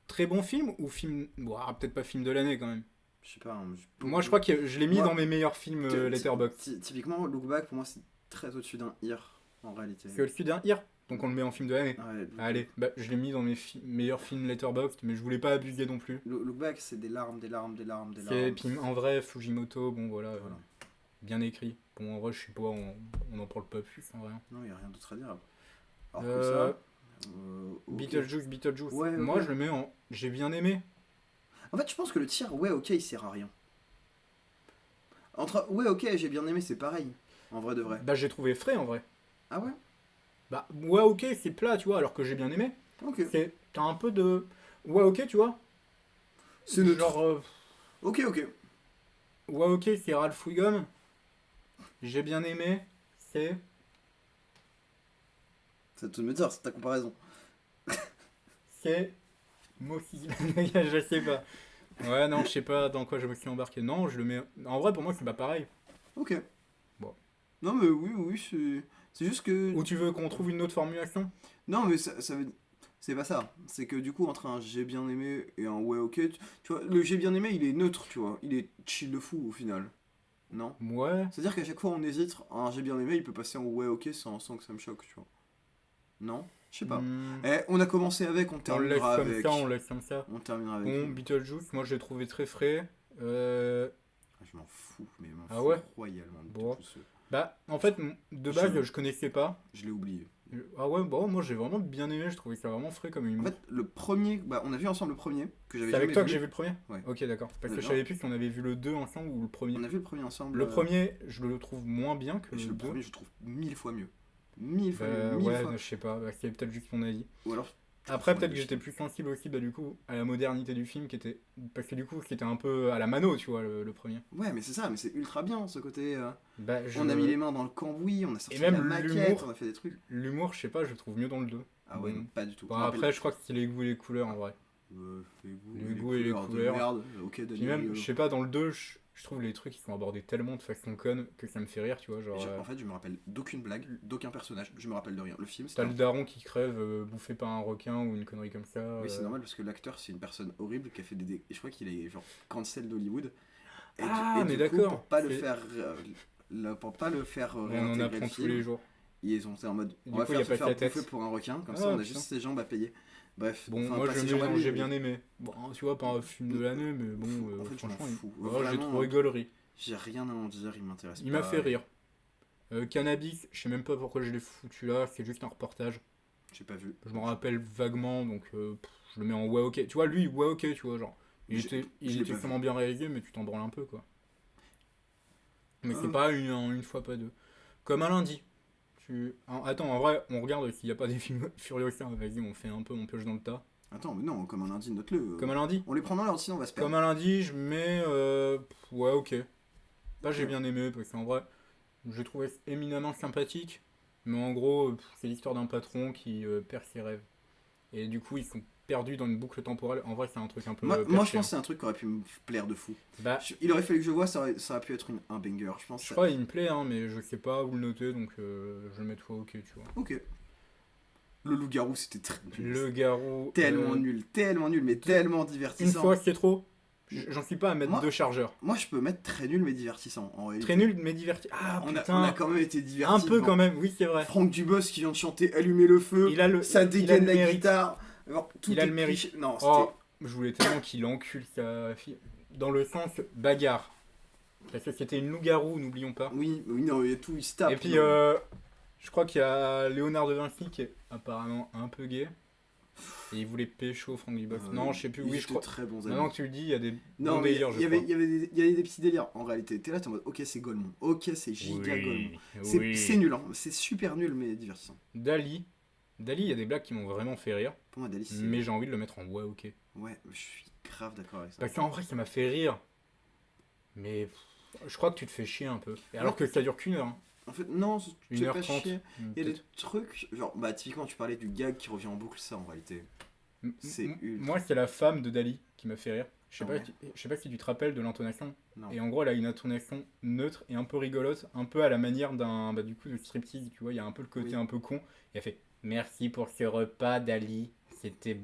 Très bon film ou film. Bon, peut-être pas film de l'année quand même. Je sais pas. Hein, Moi je crois que je l'ai mis Moi, dans mes meilleurs films Letterboxd. Typiquement, Look Back pour moi c'est très au-dessus d'un Here en réalité. C'est au-dessus d'un Here, donc on le met en film de l'année. Ouais, Allez, bah, je l'ai mis dans mes meilleurs films Letterboxd, mais je voulais pas abuser non plus. Look Back c'est des larmes. Et puis en vrai, Fujimoto, bon voilà, Voilà. bien écrit. Bon, en vrai, je sais pas, on en parle pas plus en vrai. Non, y a rien d'autre à dire. Alors Euh, comme ça. Ok. Beetlejuice. Ouais, Moi, ok. je le mets en. J'ai bien aimé. En fait, je pense que le tir, ouais, ok, il sert à rien. Entre ouais, ok, j'ai bien aimé, c'est pareil. En vrai de vrai. Bah, j'ai trouvé frais en vrai. Ah ouais. Bah, ouais, ok, c'est plat, tu vois, alors que j'ai bien aimé. Ok. T'as un peu de. Ouais, ok, tu vois. C'est neutre. Genre. Ok. Ouais, ok, c'est Ralph Wiggum. J'ai bien aimé. C'est. C'est tout de me dire, c'est ta comparaison. C'est. Moi aussi, je sais pas. Ouais, non, je sais pas dans quoi je me suis embarqué. Non, je le mets. En vrai, pour moi, c'est pas pareil. Ok. Bon. Non, mais oui, c'est juste que. Ou tu veux qu'on trouve une autre formulation? Non, mais ça veut. C'est pas ça. C'est que du coup, entre un j'ai bien aimé et un ouais, ok, tu vois, le j'ai bien aimé, il est neutre, tu vois. Il est chill de fou au final. Non? Ouais. C'est-à-dire qu'à chaque fois, on hésite. Un j'ai bien aimé, il peut passer en ouais, ok sans que ça me choque, tu vois. Non, je sais pas. Hmm, On a commencé avec, on on le laisse terminera comme avec. ça, on le laisse comme ça. On terminera avec. Bon, Beetlejuice, moi je l'ai trouvé très frais. Je m'en fous, mais je m'en Ah fous ouais royalement de Bon. tout ce. Bah, en fait, de base, Je- je connaissais pas. Je l'ai oublié. Ah ouais, bon, moi j'ai vraiment bien aimé, je trouvais ça vraiment frais comme En humour. fait, le premier, bah, on a vu ensemble le premier que j'avais C'est avec jamais toi vu. que j'ai vu le premier? Ouais. Ok, d'accord. Parce que je Non. savais plus si on avait vu le 2 ensemble ou le premier. On a vu le premier ensemble. Le premier, je le trouve moins bien que Le le 2. premier, je le trouve 1000 fois mieux. 1000 fois mieux. 1000 Ouais, fois. je sais pas, bah, c'est peut-être juste mon avis. Ou alors. Après, peut-être que j'étais plus sensible aussi, bah, du coup, à la modernité du film, qui était. Parce que du coup, c'était un peu à la mano, tu vois, le premier. Ouais, mais c'est ça, mais c'est ultra bien ce côté. Bah, On a mis les mains dans le cambouis, on a sorti Et même la maquette, l'humour. on a fait des trucs. L'humour, je sais pas, je le trouve mieux dans le 2. Ah ouais, Bon. non, pas du tout. Bon, Je me rappelle- après, je crois que c'est les goûts et les couleurs en vrai. les goûts et les de couleurs. merde. Ok, Puis Daniel. même, je sais pas, dans le 2, je trouve les trucs qui sont abordés tellement de façon conne que ça me fait rire, tu vois. Genre, En fait, je me rappelle d'aucune blague, d'aucun personnage, je me rappelle de rien. Le film, t'as le daron qui crève bouffé par un requin ou une connerie comme ça. Oui, c'est normal parce que l'acteur, c'est une personne horrible qui a fait des. Et je crois qu'il est genre cancel d'Hollywood. Et Ah, mais du coup, d'accord. Pour pas le C'est- faire. Pour pas le faire On en réintégrer apprend le tous les film, jours. ils ont été en mode. Du On va coup, y a faire se pas faire que la tête. bouffer pour un requin, comme Ah, ça on a putain. juste ses jambes à payer. Bref, Bon, enfin, moi pas ses j'ai jambes à payer, bien mais- aimé. Bon, tu vois, pas un film de l'année, mais bon, En fait, je m'en franchement, fous. j'ai Vraiment, trouvé gaulerie. J'ai rien à en dire, il m'intéresse pas. Il m'a fait rire. Cannabis, je sais même pas pourquoi je l'ai foutu là, c'est juste un reportage. J'ai pas vu. Je m'en rappelle vaguement, donc je le mets en ouais ok. Tu vois, lui, ouais ok, tu vois, genre. Il Je était l'ai pas extrêmement bien réalisé, mais tu t'en branles un peu, quoi. Mais c'est Euh. pas une fois, pas deux. Comme un lundi. Attends, en vrai, on regarde s'il n'y a pas des films Furiosa. Vas-y, on fait un peu, on pioche dans le tas. Attends, mais non, comme un lundi, note-le. Comme un lundi On les prend dans l'ordre, sinon on va se Comme perdre. un lundi, je mets. Ouais, ok. Pas j'ai Ok. bien aimé, parce qu'en vrai, j'ai trouvé éminemment sympathique. Mais en gros, c'est l'histoire d'un patron qui perd ses rêves. Et du coup, ils sont perdus dans une boucle temporelle. En vrai, c'est un truc un peu. Moi, perché, je pense que hein. c'est un truc qui aurait pu me plaire de fou. Bah, Il aurait fallu que je vois, ça aurait pu être un banger, je pense. je crois qu'il me plaît, hein, mais je sais pas où le noter, donc je le mets toi ok, tu vois. Ok. Le loup-garou, c'était très nul. Le garrot. Tellement nul, mais tellement Une divertissant. fois, c'est trop. J'en suis pas à mettre Moi- 2 chargeurs. Moi, je peux mettre très nul, mais divertissant. En réalité. Très nul, mais diverti. Ah, On putain. a quand même été Un divertis. peu quand même, oui, c'est vrai. Franck Dubos qui vient de chanter Allumer le feu. Il a le, Ça il a dégaine le la mérite. guitare. Alors, tout Il a est le mérite. cliché. Non, c'était. Oh, je voulais tellement qu'il encule sa fille. Dans le sens bagarre. Parce que c'était une loup-garou, n'oublions pas. Oui, non, il y a tout, il se tape. Et puis, non. je crois qu'il y a Léonard de Vinci qui est apparemment un peu gay. Et il voulait pécho Franck Dubos. Non, je sais plus, ils oui, je étaient crois. très bons amis. Maintenant que tu le dis, il y a des Non, bons mais délires, je il y avait crois. il y avait des petits délires. En réalité, t'es là, t'es en mode, ok, c'est Golemont. Ok, c'est giga Golemont. C'est nul, hein. C'est super nul, mais divertissant. Dali, il y a des blagues qui m'ont vraiment fait rire. Pour moi, Dali, c'est. Mais j'ai envie de le mettre en ouais, ok. Ouais, je suis grave d'accord avec ça. Parce qu'en vrai, ça m'a fait rire. Mais je crois que tu te fais chier un peu. Et alors que ça dure qu'une heure. Hein. En fait, non, tu fais pas 1h30. chier. Il y a des trucs, genre, bah, typiquement, tu parlais du gag qui revient en boucle, ça, en réalité. C'est ultra. Moi, c'est la femme de Dali qui m'a fait rire. Je sais Ah pas, ouais. je sais pas si tu te rappelles de l'intonation. Non. Et en gros, elle a une intonation neutre et un peu rigolote, un peu à la manière d'un du coup de striptease, tu vois, il y a un peu le côté Oui. un peu con. Et elle fait merci pour ce repas, Dali. C'était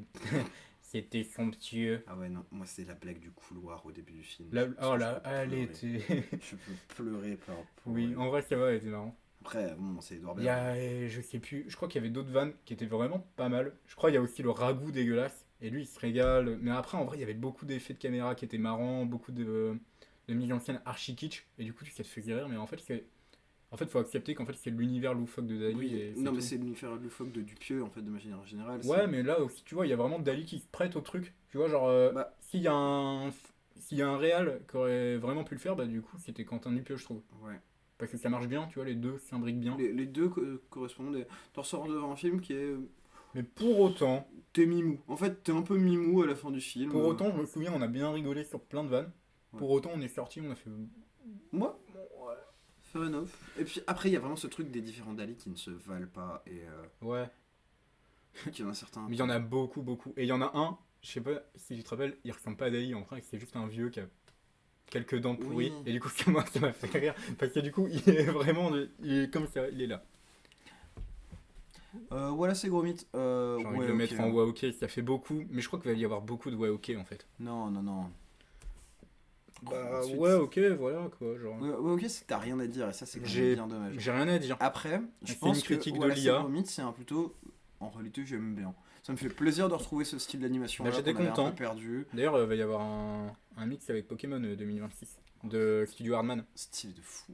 c'était somptueux. Ah ouais, non, moi, c'est la blague du couloir au début du film. Là, Parce oh que là, je peux elle pleurer. était. Je peux pleurer pour. Oui, en vrai, ça va, elle était marrant. Après, bon, c'est Edouard Il y Baird. a, je sais plus, je crois qu'il y avait d'autres vannes qui étaient vraiment pas mal. Je crois qu'il y a aussi le ragoût dégueulasse. Et lui, il se régale. Mais après, en vrai, il y avait beaucoup d'effets de caméra qui étaient marrants, beaucoup de mise en scène archi kitsch. Et du coup, ça te faisait rire. Mais en fait, faut accepter qu'en fait, c'est l'univers loufoque de Dali. Oui, et non, mais tout. c'est l'univers loufoque de Dupieux, en fait, de manière générale. Ouais, mais là aussi, tu vois, il y a vraiment Dali qui se prête au truc. Tu vois, genre, Bah. s'il y a un réal qui aurait vraiment pu le faire, bah du coup, c'était Quentin Dupieux, je trouve. Ouais. Parce que ça marche bien, tu vois, les deux s'imbriquent bien. Les deux correspondent. T'en ressors devant un film qui est. Mais pour autant, T'es mimou. En fait, t'es un peu mimou à la fin du film. Pour autant, je me souviens, on a bien rigolé sur plein de vannes. Ouais. Pour autant, on est sorti, on a fait. Moi, fair enough. Et puis après, il y a vraiment ce truc des différents Dali qui ne se valent pas. Et Ouais. qu'il y en a certains. Mais il y en a beaucoup, beaucoup. Et il y en a un, je sais pas si tu te rappelles, il ressemble pas à Dali en vrai, c'est juste un vieux qui a quelques dents pourries. Oui. Et du coup, moi, ça m'a fait rire. Parce que du coup, il est vraiment. Il est comme ça, il est là. Voilà, c'est gros mythe. J'ai envie de le mettre en ouais, ok, ça fait beaucoup. Mais je crois qu'il va y avoir beaucoup de ouais, ok en fait. Non. Bah, Ensuite, ouais, ok, voilà quoi. Genre. Ouais, ok, c'est que t'as rien à dire et ça, c'est quand même J'ai bien dommage. j'ai rien à dire. Après, je C'est pense une critique que de voilà, l'IA. c'est gros mythe, c'est un plutôt en réalité, j'aime bien. Ça me fait plaisir de retrouver ce style d'animation. Bah, j'étais content. Un peu perdu. D'ailleurs, il va y avoir un mix avec Pokémon 2026 de Studio Hardman. Style de fou.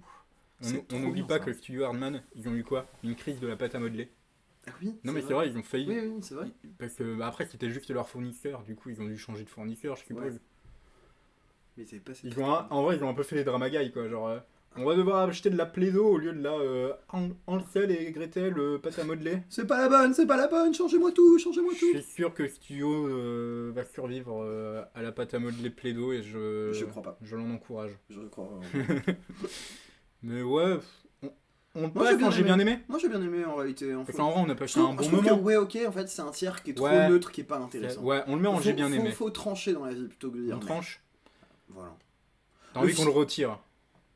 On n'oublie pas que Studio Hardman, ils ont eu quoi? Une crise de la pâte à modeler. Ah oui. Non mais c'est vrai, ils ont failli. Oui, c'est vrai. Parce que après c'était juste leur fournisseur, du coup ils ont dû changer de fournisseur, je suppose. Ouais. Mais ils avaient pas En vrai, ils ont un peu fait les dramagailles quoi, genre on va devoir acheter de la Play-Doh au lieu de la Hansel et Gretel pâte à modeler. C'est pas la bonne, changez-moi tout. Je suis sûr que Studio va survivre à la pâte à modeler Play-Doh et je crois pas. Je l'en encourage. Je crois. Mais ouais, on Moi, passe, j'ai bien aimé. Moi j'ai bien aimé en réalité. Parce qu'en vrai on a passé un bon je trouve moment. Que, ouais, ok, en fait c'est un tiers qui est trop Ouais. neutre, qui est pas intéressant. Ouais, on le met en j'ai bien aimé. Faut trancher dans la vie plutôt que de dire. On tranche. Voilà. T'as envie qu'on le retire.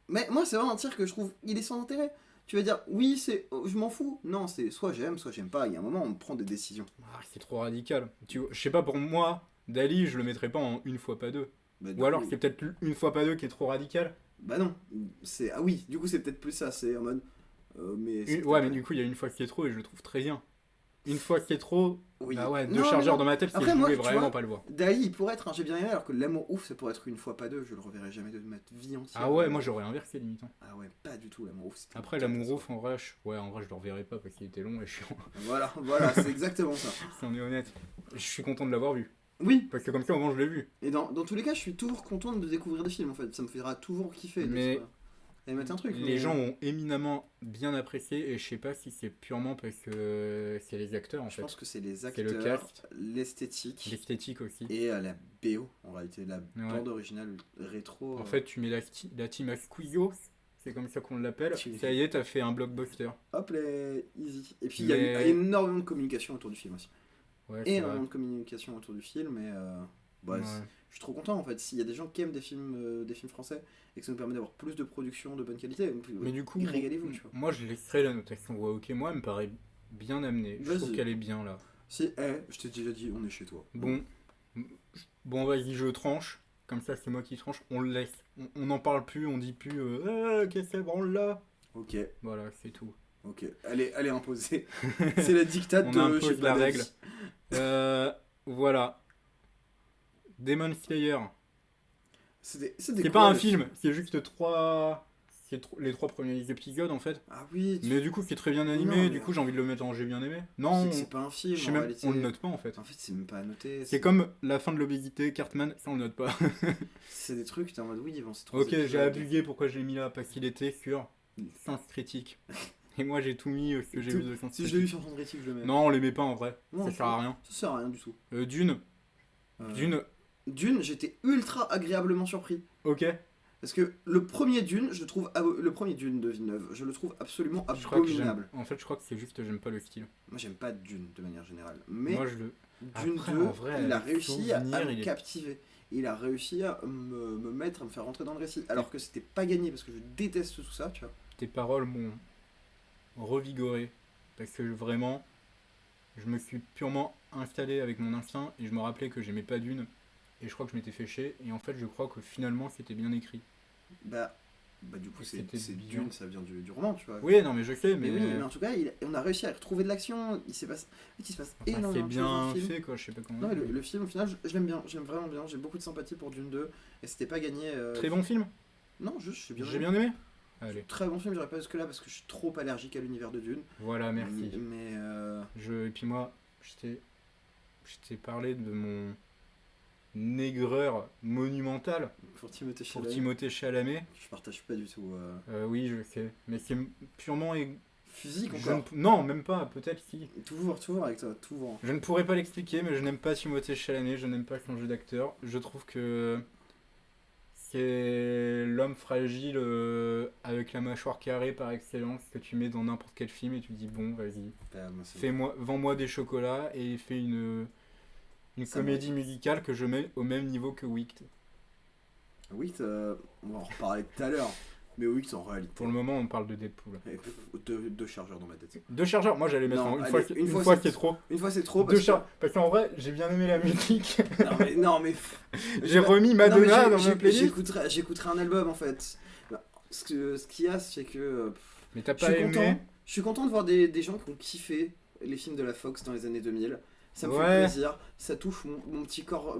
Mais moi c'est vraiment un tiers que je trouve il est sans intérêt. Tu vas dire oui je m'en fous. Non, c'est soit j'aime pas. Il y a un moment on prend des décisions. Ah, c'est trop radical. Je sais pas, pour moi, Dali, je le mettrais pas en une fois pas deux. Bah, Ou alors coup, c'est peut-être une fois pas deux qui est trop radical. Bah non, ah oui, du coup c'est peut-être plus ça, c'est en mode mais Ouais, mais du coup il y a une fois qui est trop et je le trouve très bien. Une fois qui est trop, oui. bah ouais, Non, deux chargeurs non. dans ma tête, c'est Après, je moi, voulais tu vraiment vois, pas le voir. Dali il pourrait être un j'ai bien aimé alors que l'amour ouf c'est pour être une fois pas deux, je le reverrai jamais de ma vie entière. Ah ouais, moi j'aurais inversé limite. Ah ouais, pas du tout l'amour ouf. Après l'amour ouf en vrai, je le reverrai pas parce qu'il était long et chiant. Voilà, c'est exactement ça. Si on est honnête. Je suis content de l'avoir vu. Oui. Parce que comme ça au moins je l'ai vu. Et dans tous les cas, je suis toujours content de découvrir des films en fait. Ça me fera toujours kiffer. Mais et mettre un truc. Les gens ont éminemment bien apprécié et je sais pas si c'est purement parce que c'est les acteurs en fait. Je pense que c'est les le acteurs, cast. l'esthétique L'esthétique aussi. et la BO en réalité, la bande originale rétro. En fait, tu mets la team à Squeezio, c'est comme ça qu'on l'appelle. Tu- Ça y est, t'as fait un blockbuster. Hop les easy. Et puis il y a énormément de communication autour du film aussi. Ouais, c'est vrai. Énormément de communication autour du film et Ouais. je suis trop content en fait. S'il y a des gens qui aiment des films français et que ça nous permet d'avoir plus de production de bonne qualité, Mais du coup, régalez-vous, tu vois. moi je laisserai la notation. Ouais, ok, moi elle me paraît bien amenée. Je trouve Vas-y. qu'elle est bien là. Si, je t'ai déjà dit, on est chez toi. Bon, vas-y, je tranche. Comme ça, c'est moi qui tranche. On le laisse. On n'en parle plus, on dit plus qu'est-ce que c'est, branle là. Ok, Voilà, c'est tout. ok. Elle est imposée. C'est la dictate On de impose je sais pas, la d'avis. règle. Voilà. Demon Slayer. C'est pas un film, c'est juste les 3 premiers épisodes en fait. Ah oui, Mais du coup, c'est très bien animé, Non, mais- du coup, j'ai envie de le mettre en j'ai bien aimé. c'est Non, que c'est pas un film je sais en même, réalité. on le note pas en fait. En fait, c'est même pas à noter. C'est comme la fin de l'obésité, Cartman, ça on le note pas. C'est des trucs, t'es en mode oui, bon, c'est trop. Ok, j'ai abusé, pourquoi je l'ai mis là? Parce qu'il était sur Sens Critique. Et moi j'ai tout mis ce que j'ai Tout. vu de Sens Si je l'ai eu Critique. sur son critique, je le mets. Non, on les met pas en vrai, Non, ça sert à rien. Ça sert à rien du tout. Dune, Dune, j'étais ultra agréablement surpris. ok. Parce que le premier Dune, le premier Dune de Villeneuve, je le trouve absolument Je crois que abominable. en fait, je crois que c'est juste j'aime pas le style. Moi, j'aime pas Dune de manière générale. Mais Moi je le. Dune Après, 2, en vrai, il a le réussi à souvenir, me il est- captiver. Il a réussi à me mettre, à me faire rentrer dans le récit. Alors que c'était pas gagné parce que je déteste tout ça, tu vois. Tes paroles m'ont revigoré parce que vraiment je me suis purement installé avec mon instinct et je me rappelais que j'aimais pas Dune et je crois que je m'étais fait chier et en fait je crois que finalement c'était bien écrit. Bah du coup, c'est bien. Dune, ça vient du roman, tu vois. Oui, non mais je sais Mais mais, oui, mais en tout cas, on a réussi à retrouver de l'action. Il se passe enfin, énormément c'est de choses bien dans le film. fait quoi, je sais pas comment Non, mais dire. le film, au final, je l'aime bien. J'aime vraiment bien. J'ai beaucoup de sympathie pour Dune 2. Et c'était pas gagné. Très bon film, Non, juste, j'ai bien aimé. Allez, Très bon film, j'irai pas jusque là parce que je suis trop allergique à l'univers de Dune. voilà, merci. Mais Et puis moi, je t'ai parlé de mon aigreur monumentale pour Timothée pour Chalamet, Timothée Chalamet. je partage pas du tout. Oui, je sais, mais c'est purement Physique je ne- encore. Non, même pas, peut-être si. Toujours avec toi, toujours. Je ne pourrais pas l'expliquer, mais je n'aime pas Timothée Chalamet, je n'aime pas son jeu d'acteur. Je trouve que c'est l'homme fragile avec la mâchoire carrée par excellence que tu mets dans n'importe quel film et tu dis bon, vas-y, vends-moi des chocolats et fais une Ça comédie musicale que je mets au même niveau que Wicked. Oui, on va en reparler tout à l'heure. Mais oui, en réalité. Pour le moment, on parle de Deadpool. Et deux chargeurs dans ma tête. 2 chargeurs, moi j'allais mettre Non, en une allez, fois, une fois, fois c'est- c'est trop. Une fois c'est trop. 2 chargeurs, parce qu'en vrai, j'ai bien aimé la musique. Non mais. J'ai remis Non, mais Madonna dans ma playlist. J'écouterai un album en fait. Ce qu'il y a, c'est que. Mais t'as Je pas suis aimé content. Je suis content de voir des gens qui ont kiffé les films de la Fox dans les années 2000. Ça me fait Ouais. plaisir, ça touche mon petit corps,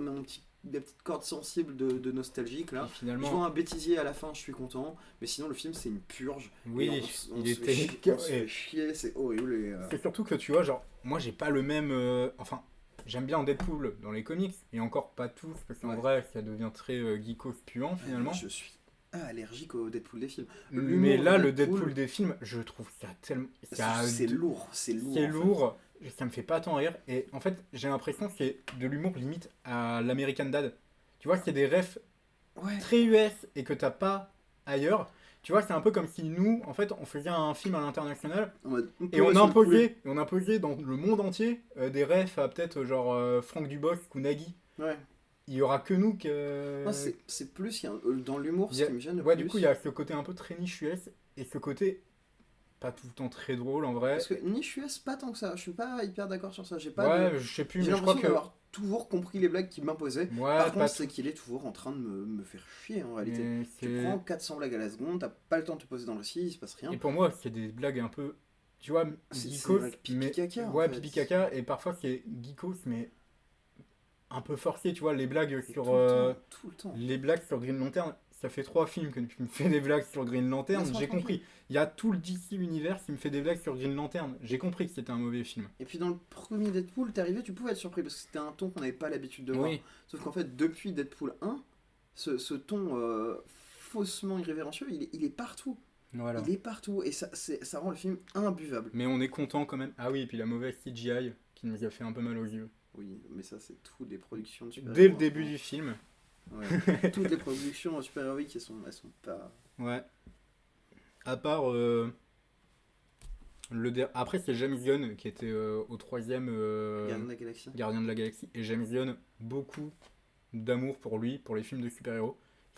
des petites cordes sensibles de nostalgique là. Et Je finalement, vois un bêtisier à la fin, je suis content, mais sinon le film c'est une purge. oui, Et on il se fait chier, était. on se fait chier, c'est horrible. C'est surtout que tu vois, genre, moi j'ai pas le même. Enfin, j'aime bien Deadpool dans les comics, et encore pas tous, parce qu'en Ouais. vrai, ça devient très geekos puant finalement. Je suis allergique au Deadpool des films. Mais L'humour là, de le Deadpool des films, je trouve ça tellement. c'est lourd, c'est lourd. C'est en fait. lourd, ça me fait pas tant rire. Et en fait, j'ai l'impression que c'est de l'humour limite à l'American Dad. Tu vois, c'est des refs Ouais. très US et que t'as pas ailleurs. Tu vois, c'est un peu comme si nous, en fait, on faisait un film à l'international En mode, et on sur le poulet. imposait dans le monde entier des refs à peut-être genre Franck Dubosc ou Nagui. Ouais. Il y aura que nous que. Moi, c'est plus dans l'humour, Il y ce a- qui me gêne le Ouais, plus. du coup, il y a ce côté un peu très niche US et ce côté pas tout le temps très drôle en vrai. Parce que niche US, pas tant que ça. Je suis pas hyper d'accord sur ça. J'ai pas de- Ouais, je sais plus, J'ai mais je crois l'impression que. d'avoir toujours compris les blagues qu'il m'imposait. Ouais, Par pas contre, c'est tout. qu'il est toujours en train de me faire chier en réalité. Mais Tu c'est- prends 400 blagues à la seconde, t'as pas le temps de te poser dans le récit, il se passe rien. Et pour moi, c'est des blagues un peu. Tu vois, C'est geekos, vrai que pipi mais. caca, en Ouais, fait. pipi caca, et parfois c'est geekos, mais. Un peu forcé, tu vois, les blagues Et sur. tout le temps. Les blagues sur Green Lantern, ça fait 3 films que tu me fais des blagues sur Green Lantern, Laisse-moi j'ai tranquille. compris. Il y a tout le DC univers qui me fait des blagues sur Green Lantern, j'ai compris que c'était un mauvais film. Et puis dans le premier Deadpool, t'es arrivé, tu pouvais être surpris parce que c'était un ton qu'on n'avait pas l'habitude de voir. Oui, Sauf qu'en fait, depuis Deadpool 1, ce ton faussement irrévérencieux, il est partout. voilà. Il est partout et ça rend le film imbuvable. Mais on est content quand même. Ah oui, et puis la mauvaise CGI qui nous a fait un peu mal aux yeux. Oui, mais ça, c'est toutes les productions de super-héros. Dès le début du film. Ouais. Toutes les productions super-héroïques, elles sont pas. Ouais. À part. Après, c'est James Gunn qui était au 3ème Gardiens de la Galaxie. Gardien de la Galaxie. Et James Gunn, beaucoup d'amour pour lui, pour les films de super-héros.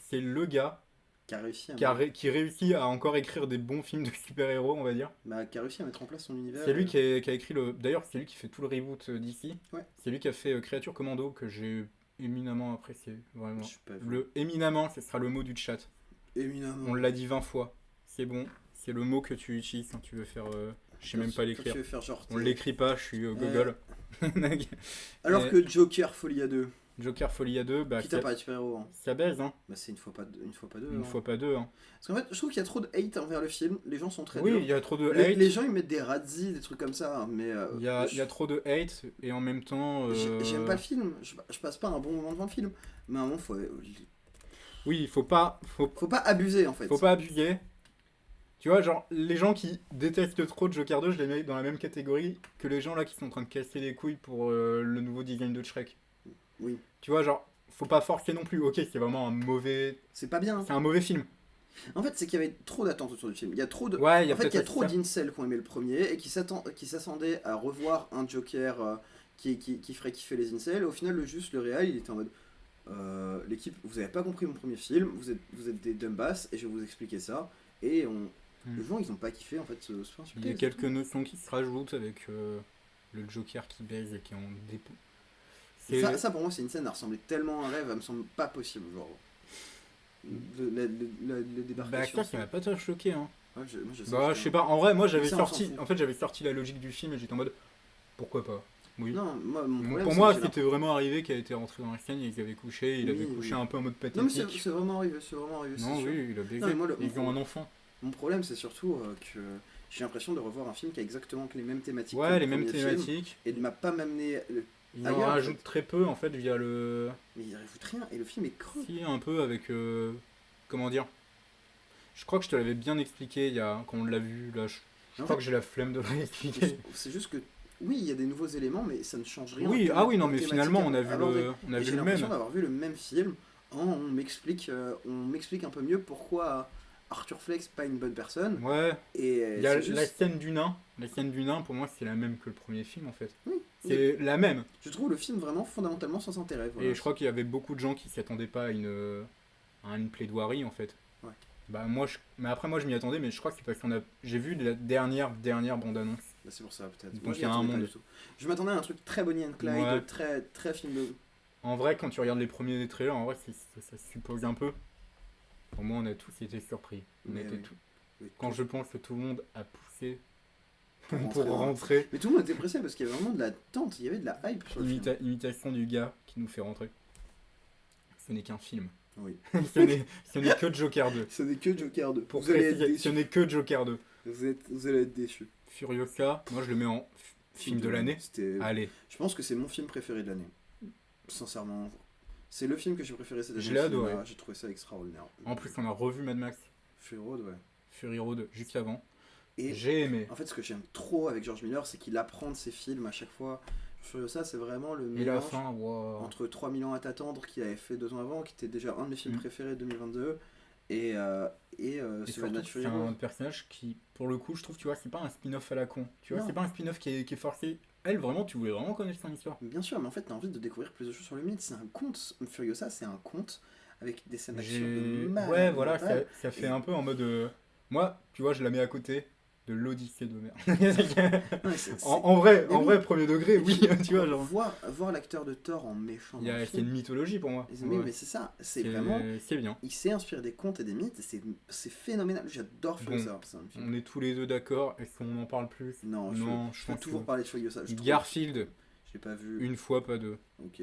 C'est le gars Qui a réussi à, qui réussit à encore écrire des bons films de super-héros, on va dire. qui a réussi à mettre en place son univers. C'est lui qui a écrit le. D'ailleurs, c'est lui qui fait tout le reboot d'ici. Ouais. C'est lui qui a fait Créature Commando, que j'ai éminemment apprécié. Vraiment. Je sais pas vu. Le éminemment, ce sera le mot du chat. Éminemment. On l'a dit 20 fois. C'est bon. C'est le mot que tu utilises quand tu veux faire. Je sais même pas Quand l'écrire. tu veux faire genre. On l'écrit pas, je suis Google. Alors Et- que Joker Folie à 2. Joker Folie à 2, bah, Qui t'a pas de super-héros. Hein. ça baise, hein. Bah, c'est une fois pas deux. Une hein. fois pas deux, hein. Parce qu'en fait, je trouve qu'il y a trop de hate envers le film. Les gens sont très Oui, durs. il y a trop de Les, hate. les gens ils mettent des razzies, des trucs comme ça, hein, mais Il y a trop de hate et en même temps. j'aime pas le film, je passe pas un bon moment devant le film, mais à un moment Oui, faut pas abuser en fait. abuser. Tu vois, genre, les gens qui détestent trop Joker 2, je les mets dans la même catégorie que les gens là qui sont en train de casser les couilles pour le nouveau design de Shrek. Oui, Tu vois, genre, faut pas forcer non plus. Ok, c'est vraiment un mauvais. c'est pas bien. C'est un mauvais film. En fait, c'est qu'il y avait trop d'attentes autour du film. Il y a trop de. Ouais, il y a En fait, il y a peut-être trop ça. d'incels qui ont aimé le premier et qui s'attendaient à revoir un Joker qui ferait kiffer les incels. Et au final, le réal, il était en mode l'équipe, vous avez pas compris mon premier film, vous êtes des dumbasses et je vais vous expliquer ça. Et les gens, ils ont pas kiffé en fait ce film. Il y a quelques notions qui se rajoutent avec le Joker qui baise et qui est en dépôt. Ça pour moi, c'est une scène, elle ressemblait tellement à un rêve, elle me semble pas possible. Genre. Le débarcation. Bah, ça m'a pas trop choqué, hein. Ouais, moi, je sais Bah, que je sais pas, en vrai, moi j'avais Ça, on s'en sorti. fout. En fait, j'avais sorti la logique du film et j'étais en mode. Pourquoi pas? Oui. Non, moi, mon problème, Pour c'est moi, que j'ai c'était vraiment arrivé qu'elle était rentré dans la scène, ils avaient couché, il Oui, avait couché oui. un peu en mode Non, mais pathétique. c'est vraiment arrivé, c'est Non, sûr. oui, il a baisé. Non, mais moi, Ils ont un enfant. Mon problème, c'est surtout que j'ai l'impression de revoir un film qui a exactement les mêmes thématiques. que Ouais, le les mêmes premier film, thématiques. et ne m'a pas m'amener. Ils Ailleurs, en en rajoutent fait. très peu en fait via le. Mais il rajoute rien, et le film est creux. Si, un peu avec. Comment dire? Je crois que je te l'avais bien expliqué quand on l'a vu. Là, je En crois fait, que j'ai la flemme de le réexpliquer. c'est juste que. Oui, il y a des nouveaux éléments, mais ça ne change rien. Oui, aux non, mais thématiques finalement, on a vu abordées. on a Et vu j'ai le l'impression même. d'avoir vu le même film. On m'explique un peu mieux pourquoi Arthur Fleck c'est pas une bonne personne. Ouais. Et Il y a c'est juste- la scène du nain. La scène du nain, pour moi, c'est la même que le premier film en fait. Oui, C'est la même. je trouve le film vraiment fondamentalement sans intérêt. Voilà. Et je crois qu'il y avait beaucoup de gens qui s'y attendaient pas à une plaidoirie en fait. Ouais. Bah mais après moi je m'y attendais, mais je crois que c'est parce j'ai vu la dernière bande-annonce. Bah, c'est pour ça peut-être. Donc, Moi, je il y a m'y un attendais pas monde. du tout. Je m'attendais à un truc très Bonnie and Clyde, Ouais. très, très film de. En vrai, quand tu regardes les premiers trailers, en vrai, ça se suppose un peu. Pour moi, on a tous été surpris. On Mais était oui. tous- Oui, Quand je pense que tout le monde a poussé pour rentrer. Mais tout le monde était pressé parce qu'il y avait vraiment de l'attente, il y avait de la hype sur le film. Imitation du gars qui nous fait rentrer. Ce n'est qu'un film. Oui. ce n'est que Joker 2. Ce n'est que Joker 2. Pour Vous allez être préciser, ce déçus. n'est que Joker 2. Vous allez être déçus. Furiosa, moi je le mets en film de l'année. C'était... Allez, Je pense que c'est mon film préféré de l'année. Sincèrement. C'est le film que j'ai préféré cette année. Je l'ai au cinéma. adoré. J'ai trouvé ça extraordinaire. en plus on a revu Mad Max Fury Road, ouais. Fury Road juste avant. Et J'ai aimé. en fait, ce que j'aime trop avec George Miller, c'est qu'il apprend de ses films à chaque fois. Ça, c'est vraiment le Et la mélange fin, wow. entre 3000 ans à t'attendre, qu'il avait fait 2 ans avant, qui était déjà un de mes films Mm. préférés de 2022, et Et ce surtout, Mad c'est Fury un Road. personnage qui, pour le coup, je trouve, tu vois, c'est pas un spin-off à la con. Tu vois, Non. c'est pas un spin-off qui est forcé. Elle, vraiment, tu voulais vraiment connaître son histoire. Bien sûr, mais en fait, t'as envie de découvrir plus de choses sur le mythe. C'est un conte, Furiosa, c'est un conte avec des scènes d'action de malade Ouais, voilà, mental. ça fait Et- un peu en mode. Moi, tu vois, je la mets à côté de l'Odyssée de mer. Non, mais c'est- en vrai, Mais oui. premier degré, Et oui, puis, tu vois, genre. voir l'acteur de Thor en méchant dans le C'est une film. mythologie pour moi. Mais, Ouais. mais c'est ça, c'est vraiment. C'est bien. Il s'est inspiré des contes et des mythes, et c'est phénoménal. J'adore Furiosa. C'est un film. On est tous les deux d'accord. Est-ce qu'on en parle plus? Non, je je peux pense toujours que parler de Furiosa. Je trouve- Garfield, Je l'ai pas vu. une fois, pas deux. Ok.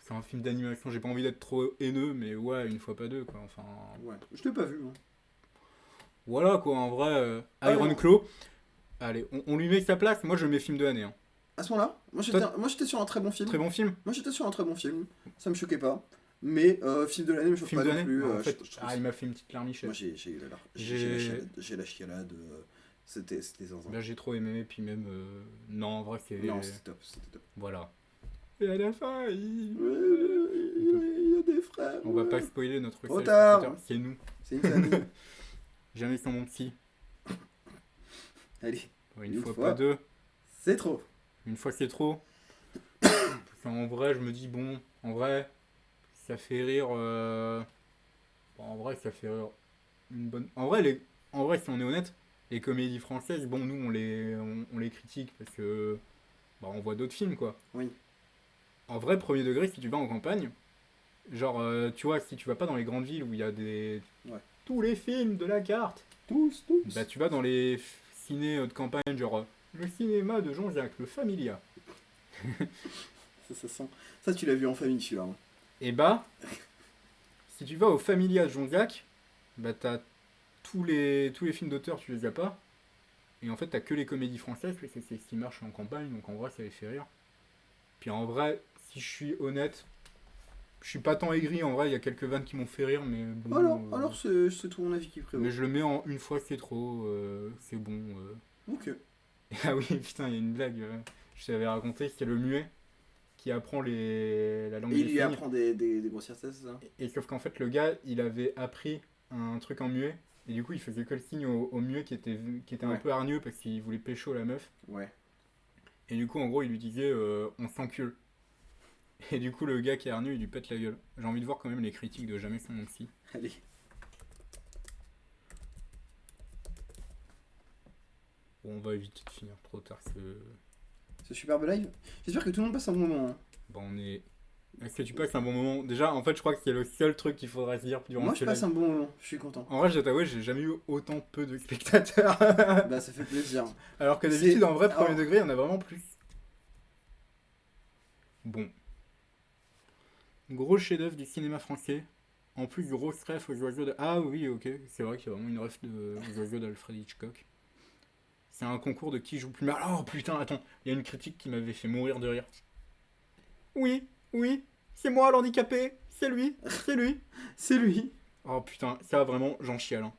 C'est un film d'animation, j'ai pas envie d'être trop haineux, mais ouais, une fois, pas deux, quoi. Enfin. Ouais. Je l'ai pas vu. Hein. Voilà, quoi, en vrai. Ah, Iron non. Claw. Allez, on lui met sa place. Moi, je le mets film de l'année. Hein. À ce moment-là, moi j'étais sur un très bon film. Très bon film. Moi j'étais sur un très bon film. Ça me choquait pas. Mais film de l'année me choque Film pas de non l'année. plus. En fait, je trouve il m'a fait une petite larmichette. Moi j'ai eu J'ai- la chialade. C'était zinzin. Là, j'ai trop aimé, puis même. Non, en vrai, c'est. Non, c'était top. C'était top. Voilà. Et à la fin, Il y a des frères. on va pas spoiler notre Trop seul tard. spectateur, c'est nous. C'est une famille. Jamais sans mon psy. Allez, Ouais, une Une fois, fois. pas deux. c'est trop. Une fois, c'est trop. Parce qu'en vrai, je me dis, bon, en vrai, ça fait rire. Bon, en vrai, ça fait rire. Une bonne. En vrai, si on est honnête, les comédies françaises, bon, nous, on les critique parce que. Bah, on voit d'autres films, quoi. Oui. En vrai, premier degré, si tu vas en campagne, genre, tu vois, si tu vas pas dans les grandes villes où il y a des. Ouais. Tous les films de la carte, Tous. bah, tu vas dans les ciné de campagne, genre, le cinéma de Jean-Jacques, le Familia. Ça sent. Ça, tu l'as vu en famille celui-là. Hein. Et bah, si tu vas au Familia de Jean-Jacques, bah, t'as tous les films d'auteur, tu les as pas. Et en fait, t'as que les comédies françaises, parce que c'est ce qui marche en campagne, donc en vrai, ça les fait rire. Puis en vrai, si je suis honnête, je suis pas tant aigri, en vrai, il y a quelques vannes qui m'ont fait rire, mais bon. Alors c'est tout mon avis qui prévaut. Mais je le mets en une fois, c'est trop, c'est bon. Ok. Ah oui, putain, il y a une blague, je t'avais raconté, c'est le muet qui apprend la langue Et des il lui signes. apprend des grossièretés, c'est ça? Et sauf qu'en fait, le gars, il avait appris un truc en muet, et du coup, il faisait que le signe au muet qui était un Ouais. peu hargneux parce qu'il voulait pécho la meuf. Ouais. Et du coup, en gros, il lui disait on s'encule. Et du coup, le gars qui est hargneux, il lui pète la gueule. J'ai envie de voir quand même les critiques de Jamais sans mon psy. Allez. Bon, on va éviter de finir trop tard. Ce superbe live. J'espère que tout le monde passe un bon moment. Hein. Bon, on est. Est-ce que tu passes un bon moment? Déjà, en fait, je crois que c'est le seul truc qu'il faudrait se dire durant Moi ce je passe live. un bon moment. Je suis content. En vrai, je dois t'avouer, j'ai jamais eu autant peu de spectateurs. Bah ça fait plaisir. Alors que d'habitude, C'est- en vrai, premier alors- degré, il y en a vraiment plus. Bon. Gros chef-d'œuvre du cinéma français. En plus, grosse ref aux oiseaux de. Ah oui, ok. C'est vrai qu'il y a vraiment une ref aux oiseaux d'Alfred Hitchcock. C'est un concours de qui joue plus mal. Oh putain, attends. Il y a une critique qui m'avait fait mourir de rire. Oui, c'est moi l'handicapé. C'est lui. C'est lui. Oh putain, ça vraiment, j'en chiale. Hein.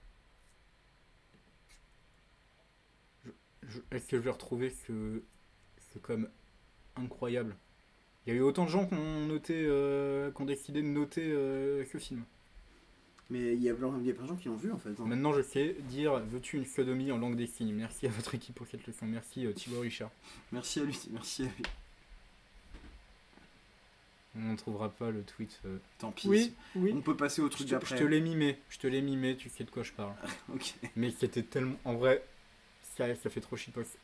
Est-ce que je vais retrouver ce comme incroyable? Il y a eu autant de gens qui ont décidé de noter ce film. Mais il y a plein de gens qui l'ont vu en fait. Hein. Maintenant je sais dire veux-tu une sodomie en langue des signes. Merci à votre équipe pour cette leçon. Merci Thibaut Richard. Merci à lui. Merci à lui. On ne trouvera pas le tweet. Tant pis. Oui. On peut passer au Je truc te d'après. l'ai mimé, tu sais de quoi je parle. Ok. Mais c'était tellement. En vrai, ça fait trop shitpost.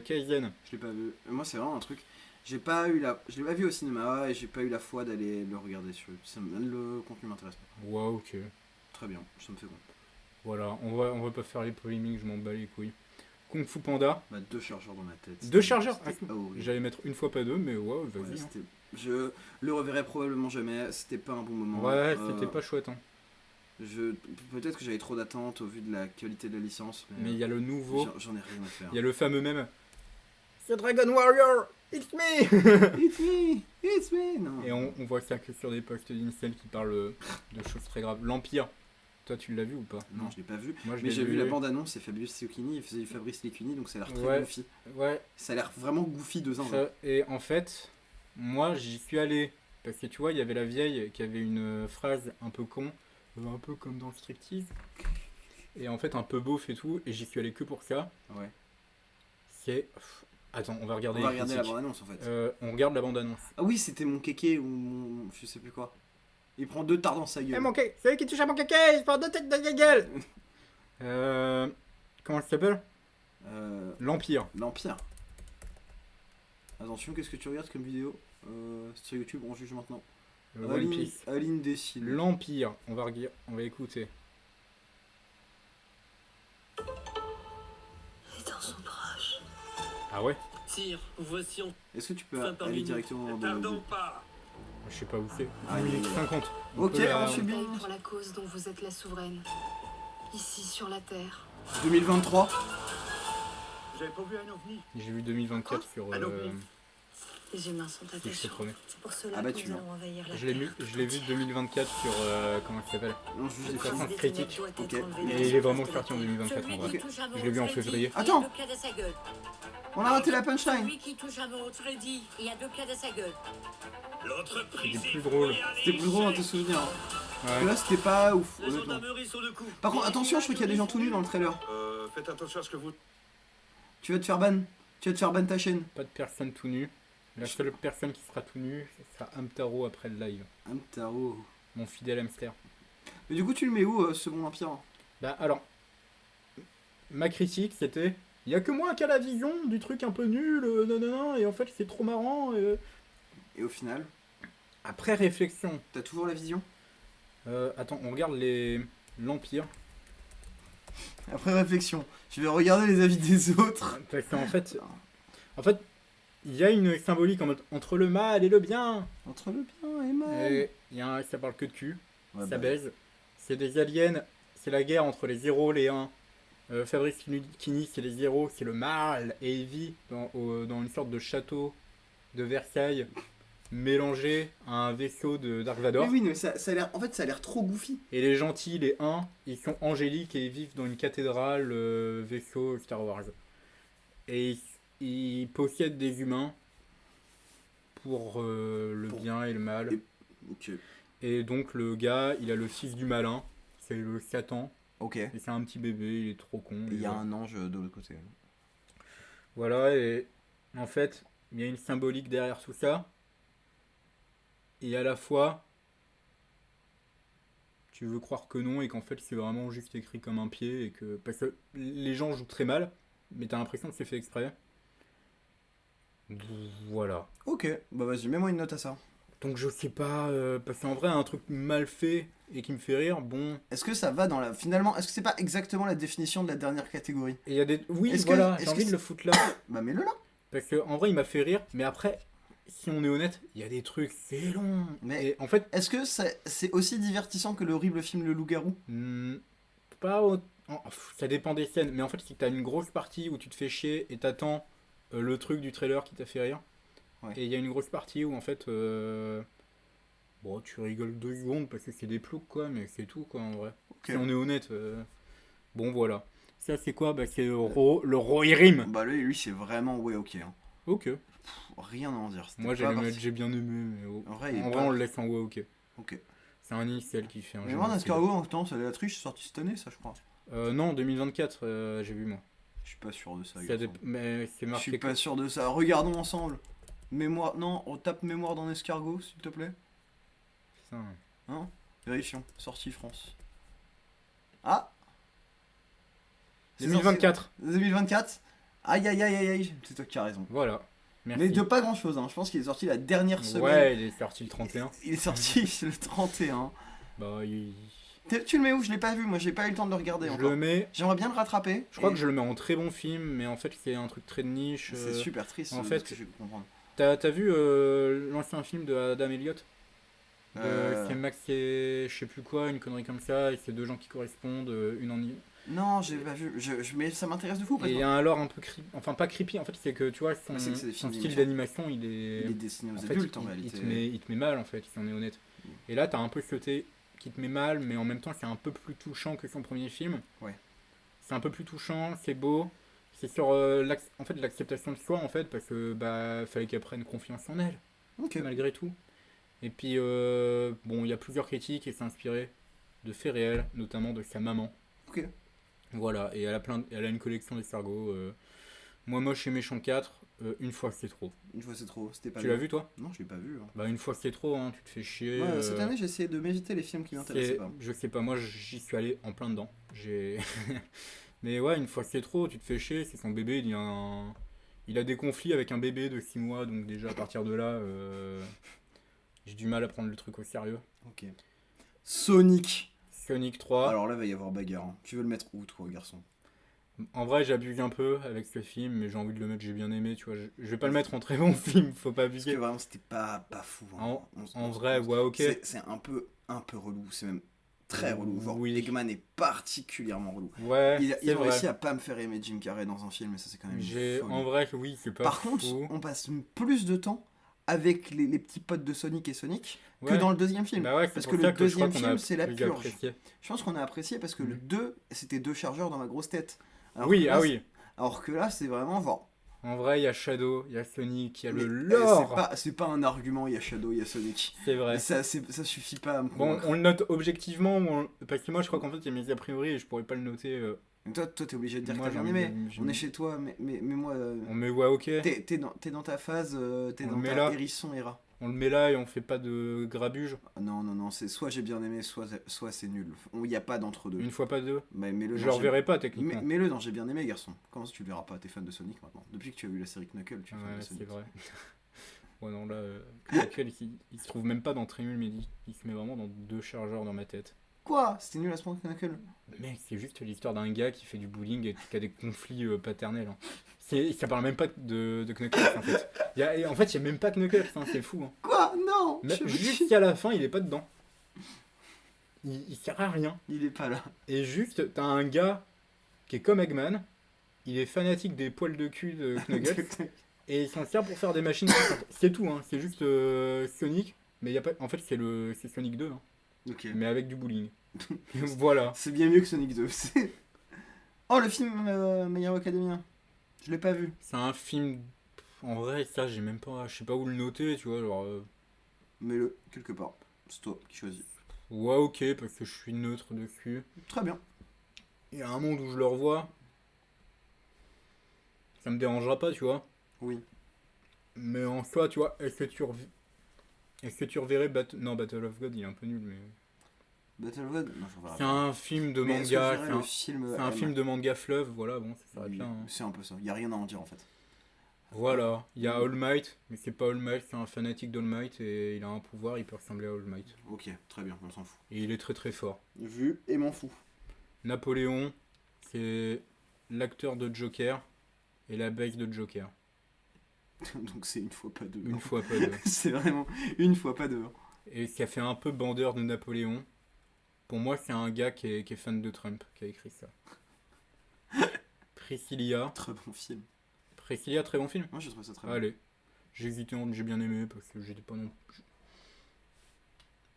Kaizen. Je l'ai pas vu. Moi c'est vraiment un truc. Je l'ai pas vu au cinéma et j'ai pas eu la foi d'aller le regarder sur le contenu m'intéresse pas. Ouais, ok. Très bien, ça me fait bon. Voilà, on va pas faire les polémiques, je m'en bats les couilles. Kung Fu Panda. Bah, 2 chargeurs dans ma tête. 2 chargeurs. C'était horrible. J'allais mettre une fois pas deux, mais ouais, vas-y. Ouais, hein. c'était- Je le reverrai probablement jamais. C'était pas un bon moment. Ouais, c'était pas chouette. Hein. Peut-être que j'avais trop d'attentes au vu de la qualité de la licence. Mais il y a le nouveau. J'en ai rien à faire. Il y a le fameux même. C'est Dragon Warrior, it's me. It's me, it's me. Non. Et on voit ça que sur des posts d'incel qui parlent de choses très graves. L'Empire. Toi, tu l'as vu ou pas? Non, je l'ai pas vu. Moi, je Mais l'ai j'ai vu la bande-annonce, c'est Fabrice Lucchini, il faisait du Fabrice Lucchini, donc ça a l'air très Ouais. goofy. Ouais. Ça a l'air vraiment goofy de zinzin. Et en fait, moi, j'y suis allé. Parce que tu vois, il y avait la vieille qui avait une phrase un peu con, un peu comme dans le striptease. Et en fait, un peu beauf et tout. Et j'y suis allé que pour ça. Ouais. C'est. Attends, on va regarder On va les regarder la critiques. bande-annonce en fait. On regarde la bande-annonce. Ah oui, c'était mon kéké ou mon... je sais plus quoi. Il prend 2 tards dans sa gueule. C'est lui qui touche à mon caca, il prend deux têtes dans la gueule. Comment ça s'appelle? L'Empire. L'Empire. Attention, qu'est-ce que tu regardes comme vidéo sur YouTube, on juge maintenant. One Piece. Aline Décile. L'Empire. On va écouter. Les temps sont proches. Ah ouais? Sire, voici en Est-ce que tu peux fin par aller minute. directement dans Tardons le... pas. Je sais pas où c'est. Ah, il est 50. Ok, peut la- on suit bien. Bataille pour la cause dont vous êtes la souveraine. Ici, sur la Terre. 2023. Vous avez pas vu un ovni? J'ai vu 2024 sur. Un ovni. Les humains sont Si je te attachants. promets. C'est pour cela Ah bah, que tu nous mens. allons envahir la Je l'ai vu 2024 sur. Comment ça s'appelle? Non, je juge des façon façons. critique. Ok. Et il est vraiment sorti en 2024 en vrai. Je l'ai vu en février. Attends. On a raté la punchline. Celui qui touche un autre, je l'ai dit, il y a 2 cas à sa gueule. L'entreprise. C'était plus drôle. C'était plus drôle dans tes souvenirs. Hein. Parce que Ouais. là, c'était pas ouf. La Honnêtement. gendarmerie sur le coup. Par contre, attention, je crois qu'il y a des gens tout nus dans le trailer. Faites attention à ce que vous. Tu vas te faire ban. Tu vas te faire ban ta chaîne. Pas de personne tout nue. La seule personne qui sera tout nue, ce sera Amtaro après le live. Amtaro. Mon fidèle hamster. Mais du coup, tu le mets où, ce bon empire? Bah alors, ma critique c'était, il y a que moi qui a la vision du truc un peu nul, nanana, et en fait c'est trop marrant. Et au final, Après réflexion, t'as toujours la vision? attends, on regarde l'Empire. Après réflexion, je vais regarder les avis des autres. Parce qu'en fait, il y a une symbolique en mode entre le mal et le bien. Entre le bien et le mal. Et ça parle que de cul, Ouais, ça bah, baise. C'est des aliens, c'est la guerre entre les 0 et les 1. Fabrice Lucchini, c'est les 0, c'est le mal. Et il vit dans une sorte de château de Versailles mélangé à un vaisseau de Dark Vador. Oui, mais ça a l'air. En fait, ça a l'air trop goofy. Et les gentils, les 1, ils sont angéliques et ils vivent dans une cathédrale vaisseau Star Wars. Et ils possèdent des humains pour le Pour- bien et le mal. Ok. Et donc le gars, il a le fils du malin, c'est le Satan. Ok. Et Et c'est un petit bébé, il est trop con. il y a voilà. un ange de l'autre côté. Voilà, et en fait, il y a une symbolique derrière tout ça. Et à la fois, tu veux croire que non, et qu'en fait, c'est vraiment juste écrit comme un pied. Et que... Parce que les gens jouent très mal, mais t'as l'impression que c'est fait exprès. Voilà. Ok, bah vas-y, mets-moi une note à ça. Donc je sais pas, parce qu'en vrai, un truc mal fait et qui me fait rire, bon. Est-ce que ça va dans la. Finalement, est-ce que c'est pas exactement la définition de la dernière catégorie? Et il y a des. Oui, Est-ce que- voilà, est-ce j'ai que envie de c'est- le foutre là. Bah mets-le là. Parce que en vrai, il m'a fait rire, mais après, si on est honnête, il y a des trucs, c'est long. Mais- Et en fait, Est-ce que c'est aussi divertissant que l'horrible film Le Loup-Garou? pas ça dépend des scènes, mais en fait, si t'as une grosse partie où tu te fais chier et t'attends le truc du trailer qui t'a fait rire, Ouais. et il y a une grosse partie où en fait, bon, tu rigoles 2 secondes parce que c'est des ploucs quoi, mais c'est tout quoi en vrai. Ok. Si on est honnête, bon voilà. Ça c'est quoi? Bah c'est le Rohirrim. Bah lui c'est vraiment ouais ok. Hein. Ok. Pff, rien à en dire. C'était Moi pas j'ai bien aimé, mais En vrai, il est en pas- vrai on le laisse en ouais ok. Ok. C'est un incel qui fait un Mais jeu moi, de Escargot, en temps, c'est la triche, c'est sorti cette année, ça, je crois. Non, 2024, j'ai vu moi. Je suis pas sûr de ça. Ça garçon. mais c'est Je marqué suis pas sûr de ça. Regardons ensemble. Mémoire. Non, on tape mémoire dans Escargot, s'il te plaît. Putain. Hein? Vérifions. Sortie France. Ah! Les 2024. 2024? Aïe aïe aïe aïe aïe. C'est toi qui as raison. Voilà. Merci. Mais de pas grand chose, hein. Je pense qu'il est sorti la dernière semaine. Ouais, il est sorti le 31. Il est sorti le 31. Bah, Tu le mets où? Je l'ai pas vu, moi j'ai pas eu le temps de le regarder Je encore. le mets. J'aimerais bien le rattraper. Je crois que je le mets en très bon film, mais en fait, c'est un truc très de niche. C'est super triste, en de fait, ce que j'ai pu comprendre. T'as vu l'ancien film de Adam Elliott C'est Max et je sais plus quoi, une connerie comme ça, et c'est deux gens qui correspondent, une en. Non, j'ai pas vu. Mais ça m'intéresse de fou. Et il y a un lore un peu creepy, enfin pas creepy, en fait, c'est que tu vois, son, c'est que c'est des son films style d'animation. d'animation, Il est destiné aux en fait, adultes en il réalité. il te met mal en fait, si on est honnête. Et là, t'as un peu ce côté qui te met mal, mais en même temps, c'est un peu plus touchant que son premier film. Ouais. C'est un peu plus touchant, c'est beau. C'est sur en fait, l'acceptation de soi, en fait, parce que bah, fallait qu'elle prenne confiance en elle, Ok. malgré tout. Et puis, bon, il y a plusieurs critiques et c'est inspiré de faits réels, notamment de sa maman. Ok. Voilà, et elle a une collection d'escargots. Moi moche et méchant 4, une fois c'est trop. Une fois c'est trop. C'était pas. Tu l'as vu toi? Non, je l'ai pas vu. Hein. Bah une fois c'est trop, hein, tu te fais chier. Ouais, cette année, j'ai essayé de m'éviter les films qui m'intéressaient pas. Je sais pas, moi j'y suis allé en plein dedans. J'ai. Mais ouais, une fois c'est trop, tu te fais chier, c'est son bébé, il a des conflits avec un bébé de 6 mois, donc déjà à partir de là, j'ai du mal à prendre le truc au sérieux. Ok. Sonic. Sonic 3. Alors là, va y avoir bagarre. Hein. Tu veux le mettre où, toi, garçon? En vrai, j'abuse un peu avec ce film, mais j'ai envie de le mettre, j'ai bien aimé, tu vois. Je vais pas le mettre en très bon film, faut pas Parce que abuser. vraiment, c'était pas fou. Hein. En vrai, ouais, ok. C'est un peu relou. C'est même très relou. Genre, Oui. Eggman est particulièrement relou. Ouais, Il c'est a vrai. réussi à pas me faire aimer Jim Carrey dans un film, et ça, c'est quand même une folie. En vrai, oui, c'est pas Par fou. contre, on passe plus de temps avec les petits potes de Sonic et Sonic que Ouais. dans le deuxième film. Bah ouais, c'est Parce pour que ça le que je crois deuxième qu'on a film, c'est la plus purge. apprécié. Je pense qu'on a apprécié parce que le 2, c'était 2 chargeurs dans ma grosse tête. Alors Oui, que là, ah oui. Alors que là, c'est vraiment genre. En vrai, il y a Shadow, il y a Sonic, il y a le Mais, lore. c'est pas un argument, il y a Shadow, il y a Sonic. C'est vrai. Mais ça suffit pas à me Bon, convaincre. on le note objectivement, parce que moi je crois qu'en fait il y a mes a priori et je pourrais pas le noter. Mais toi, t'es obligé de dire Moi, que t'as j'ai bien envie aimé. de- On est chez toi, mais moi. On met ouais, ok. T'es dans ta phase, t'es On dans le met ta là. hérisson et rat. On le met là et on fait pas de grabuge. Non, c'est soit j'ai bien aimé, soit c'est nul. Il y a pas d'entre-deux. Une fois pas deux. Bah, mets-le Je dans le j'ai- reverrai pas techniquement. Mets-le dans j'ai bien aimé, garçon. Comment ça tu le verras pas? T'es fan de Sonic maintenant. Depuis que tu as vu la série Knuckles, tu es fan Ouais, de c'est Sonic. vrai. Ouais, non, là, Knuckles, il se trouve même pas dans très nul, mais il se met vraiment dans 2 chargeurs dans ma tête. Quoi? C'était nul à ce point que Knuckles? Mec, c'est juste l'histoire d'un gars qui fait du bullying et qui a des conflits paternels. Hein. Ça parle même pas de Knuckles en fait. En fait, il y a même pas Knuckles, hein, c'est fou. Hein. Quoi? Non! Mais je me dis- jusqu'à la fin, il est pas dedans. Il sert à rien. Il est pas là. Et juste, t'as un gars qui est comme Eggman, il est fanatique des poils de cul de Knuckles, et il s'en sert pour faire des machines. C'est tout, hein. C'est juste Sonic, mais y a pas... en fait c'est Sonic 2, hein. Ok. Mais avec du bowling. Voilà. C'est bien mieux que Sonic 2. Oh, le film My Hero Academia. Je l'ai pas vu. C'est un film... En vrai, ça, j'ai même pas... Je sais pas où le noter, tu vois, genre... Mets-le quelque part. C'est toi qui choisis. Ouais, ok, parce que je suis neutre dessus. Très bien. Il y a un monde où je le revois. Ça me dérangera pas, tu vois. Oui. Mais en soi, tu vois, est-ce que tu reverrais Non, Battle of God, il est un peu nul, mais... Battle of God? Non, je reverrai C'est pas. un film de Mais est-ce que je manga, verrai le film c'est un M film de manga fleuve, voilà, bon, ça s'arrête Oui, là. Hein. c'est un peu ça. Y a rien à en dire en fait. Voilà, il y a All Might, mais c'est pas All Might, c'est un fanatique d'All Might et il a un pouvoir, il peut ressembler à All Might. Ok, très bien, on s'en fout. Et il est très très fort. Vu et m'en fous. Napoléon, c'est l'acteur de Joker et la base de Joker. Donc c'est une fois pas deux. Une fois pas deux. C'est vraiment une fois pas deux. Et ça fait un peu bandeur de Napoléon. Pour moi, c'est un gars qui est fan de Trump qui a écrit ça. Priscilla. Très bon film. Priscilla, très bon film. Moi j'ai trouvé ça très bon. Allez. J'ai hésité entre j'ai bien aimé parce que j'étais pas non.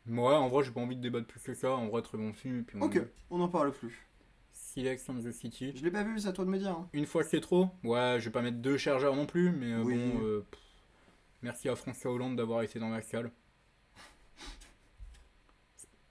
Moi, en vrai, j'ai pas envie de débattre plus que ça. En vrai, très bon film. Et puis Ok, on n'en parle plus. Silex and the City. Je l'ai pas vu, c'est à toi de me dire. Hein. Une fois c'est trop. Ouais, je vais pas mettre 2 chargeurs non plus, mais Oui. bon. Merci à François Hollande d'avoir été dans la salle.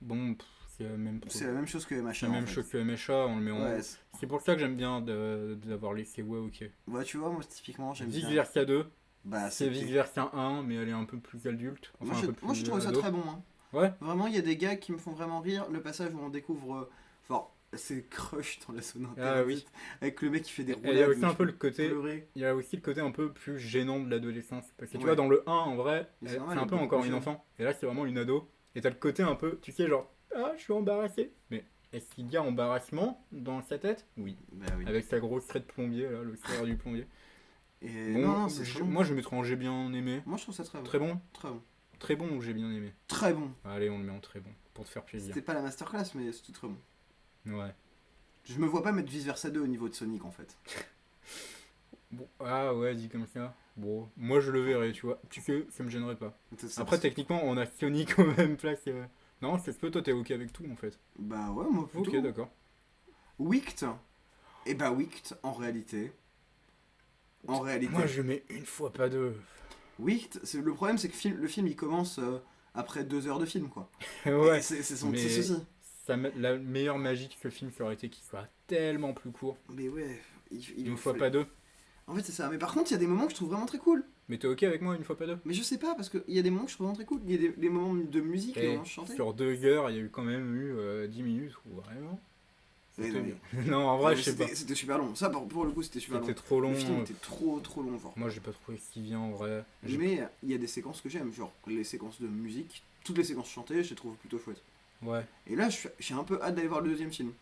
Bon, c'est la même. C'est la même chose que MHA. C'est la en même fait. chose que MHA, on le met en. Ouais, C'est pour ça que j'aime bien d'avoir laissé ouais, ok. ouais, tu vois, moi typiquement j'aime Vice bien. Versa 2, Bah, c'est c'était- Vice Versa 1, mais elle est un peu plus adulte. Enfin, un peu Moi j'ai plus trouvé ça ado. très bon. Hein. Ouais. Vraiment, il y a des gars qui me font vraiment rire. Le passage où on découvre. Enfin, c'est Crush dans la zone Ah oui. avec le mec qui fait des Et roulades. il y a aussi où un je peu peux le côté. pleurer. Il y a aussi le côté un peu plus gênant de l'adolescence. Parce que tu Ouais. vois, dans le 1, en vrai, Mais c'est c'est normal, un elle est peu beaucoup encore plus une jeune. enfant. Et là, c'est vraiment une ado. Et t'as le côté un peu, tu sais, genre, Ah, je suis embarrassé. Mais est-ce qu'il y a embarrassement dans sa tête? Oui. Bah oui. Avec sa grosse trait de plombier, là, le serreur du plombier. Et Bon, non, c'est très bon. moi je mettrai en j'ai bien aimé. Moi, je trouve ça très bon. Très bon? Très bon. Très bon ou j'ai bien aimé? Très bon. Allez, on le met en très bon, pour te faire plaisir. C'était pas la masterclass, mais c'était très bon. Ouais. Je me vois pas mettre Vice Versa 2 au niveau de Sonic en fait. Bon, ah ouais, dit comme ça. Bon, moi je le verrai, tu vois. Tu sais, ça me gênerait pas. Après, techniquement, on a Sonic au même place. Non, c'est ce que toi t'es ok avec tout en fait. Bah ouais, moi plutôt. Ok, d'accord. Wicked. Et bah Wicked, en réalité. Moi je mets une fois, pas deux. Wicked, le problème c'est que le film il commence après 2 heures de film quoi. Ouais. Et c'est son mais petit souci. La meilleure magie de ce film, ça aurait été qu'il soit tellement plus court. Mais ouais, Une fois, pas deux. En fait c'est ça. Mais par contre il y a des moments que je trouve vraiment très cool. Mais t'es ok avec moi une fois, pas deux? Mais je sais pas parce qu'il y a des moments que je trouve vraiment très cool. Il y a des moments de musique, des moments chantés. Sur 2 heures, il y a eu quand même 10 minutes où vraiment. Ouais, C'était non, bien. Non, en vrai, je sais pas. C'était super long. Ça pour le coup c'était super long. C'était trop long. Le film était trop long fort. Moi j'ai pas trouvé si bien en vrai. Mais il y a des séquences que j'aime, genre les séquences de musique, toutes les séquences chantées, je les trouve plutôt chouettes. Ouais. Et là, j'ai un peu hâte d'aller voir le deuxième film.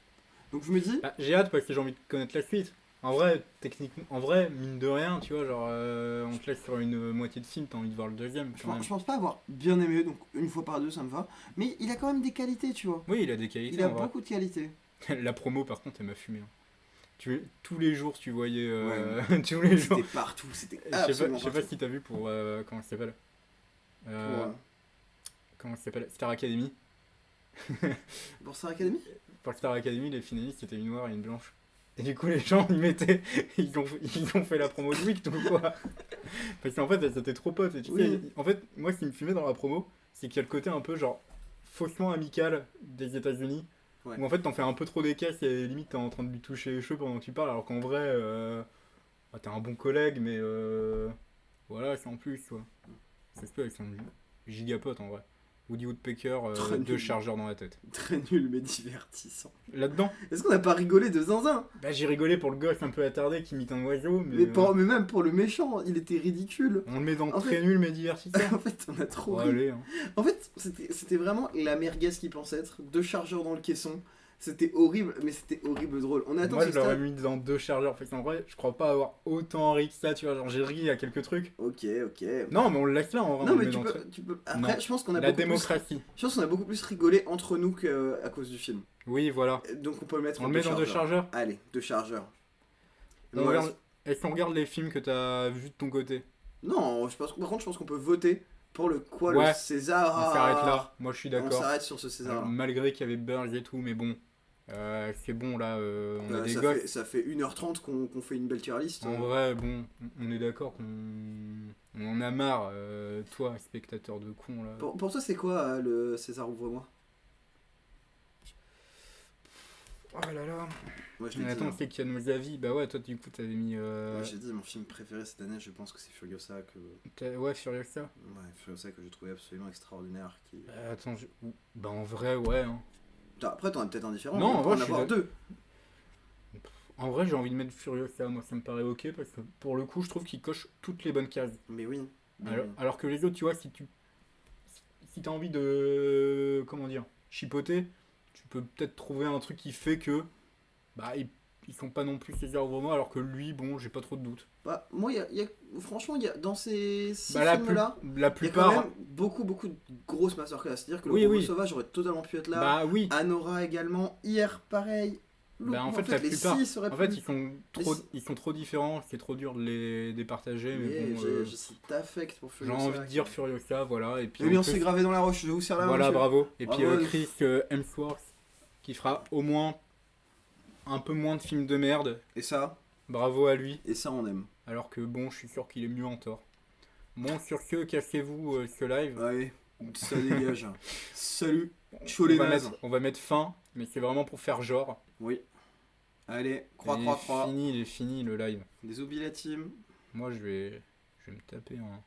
Donc je me dis, Bah, j'ai hâte parce que j'ai envie de connaître la suite. En vrai, techniquement, mine de rien, tu vois, genre on te laisse sur une moitié de film, t'as envie de voir le deuxième. je pense pas avoir bien aimé, donc une fois par deux ça me va. Mais il a quand même des qualités, tu vois. Oui, il a des qualités. Il a en vrai. beaucoup de qualités. La promo, par contre, elle m'a fumé. Hein. Tous les jours, tu voyais. Ouais. Tous les jours. C'était partout, c'était Je absolument sais pas partout. si t'as vu pour. Comment ça s'appelle Pour, Comment ça s'appelle Star Academy. pour Star Academy. Pour Star Academy, les finalistes c'était une noire et une blanche. Et du coup, les gens ils mettaient. Ils ont fait la promo de Wicked ou quoi? Parce qu'en fait, c'était trop pote. Et tu sais, en fait, moi, ce qui me fumait dans la promo, c'est qu'il y a le côté un peu genre faussement amical des États-Unis. Ouais. Où en fait, t'en fais un peu trop des caisses et limite t'es en train de lui toucher les cheveux pendant que tu parles, alors qu'en vrai, t'es un bon collègue, mais voilà, c'est en plus, quoi. Ça se peut avec son gigapote en vrai. Woody Woodpecker, Très 2 nul. chargeurs dans la tête. Très nul mais divertissant. Là-dedans, Est-ce qu'on a pas rigolé de zinzin? bah, j'ai rigolé pour le gosse un peu attardé qui imite un oiseau, mais, Mais même pour le méchant, il était ridicule. on le met dans En très fait- nul mais divertissant. En fait, on a trop Bon, ri. allez, hein. En fait, c'était vraiment la merguez qui pensait être, 2 chargeurs dans le caisson. C'était horrible, mais c'était horrible drôle. On attend Moi ce je l'aurais stade. mis dans 2 chargeurs, parce qu'en vrai, je crois pas avoir autant ri que ça, tu vois, genre j'ai ri à quelques trucs. Ok. Non, mais on le laisse là en vrai. Non, on le mais met tu dans peux, très- tu peux. Après, Non. je pense qu'on a La beaucoup démocratie. je pense qu'on a beaucoup plus rigolé entre nous qu'à cause du film. Oui, voilà. Donc on peut le mettre On en le met dans 2 chargeurs. Allez, 2 chargeurs. On Voilà. regarde- Est-ce qu'on regarde les films que t'as vus de ton côté? Non, par contre, je pense qu'on peut voter pour le Ouais. César. On s'arrête là. Moi je suis On d'accord. s'arrête sur ce César. Malgré qu'il y avait Burge et tout, mais bon. C'est bon là, on a des ça, gosses. ça fait 1h30 qu'on fait une belle tier list. En vrai, bon, on est d'accord qu'on on en a marre, toi, spectateur de con là. Pour toi, c'est quoi le César Ouvre-moi? Oh là là. Moi, je l'ai Mais dit. attends, hein. c'est qu'il y a nos avis. Bah ouais, toi du coup t'avais mis. Moi, j'ai dit mon film préféré cette année, je pense que c'est Furiosa Ouais, Furiosa. Ouais, Furiosa que j'ai trouvé absolument extraordinaire. Attends, bah en vrai, ouais. Hein. Après, t'en as peut-être un différent. Non, on en peut vrai, en je suis avoir d'accord. 2. En vrai, j'ai envie de mettre Furiosa, moi ça me paraît ok parce que pour le coup, je trouve qu'il coche toutes les bonnes cases. Mais oui. Mais oui. Alors que les autres, tu vois, si t'as envie de. Comment dire? Chipoter, tu peux peut-être trouver un truc qui fait que. Bah, ils sont pas non plus César Ouvre-moi, alors que lui, bon, j'ai pas trop de doutes. Bah, moi, franchement, dans ces 6 Bah, la films-là, la il y a quand plupart. même beaucoup de grosses masterclass. C'est-à-dire que le Oui, Robot oui. Sauvage aurait totalement pu être là. Bah oui. Anora également. Hier, pareil. Bah, en fait, la les plupart. 6 auraient En pu. fait, ils sont trop différents, c'est trop dur de les départager, mais bon. J'ai cet affect pour J'ai Furiosa. envie de dire Furiosa, voilà. Et puis Eh bien, en plus- c'est gravé dans la roche, je vous serre la main. Voilà, monsieur. bravo. Et puis Bravo. Chris Hemsworth, qui fera au moins un peu moins de films de merde. Et ça, Bravo à lui. on aime. Alors que bon, je suis sûr qu'il est mieux en tort. Bon, sur ce, cassez-vous ce live. Allez, ça dégage. Salut, chaud On les va, nazes. on va mettre fin, mais c'est vraiment pour faire genre. Oui. Allez, Il est fini le live. Des oublis la team. Moi, je vais me taper un.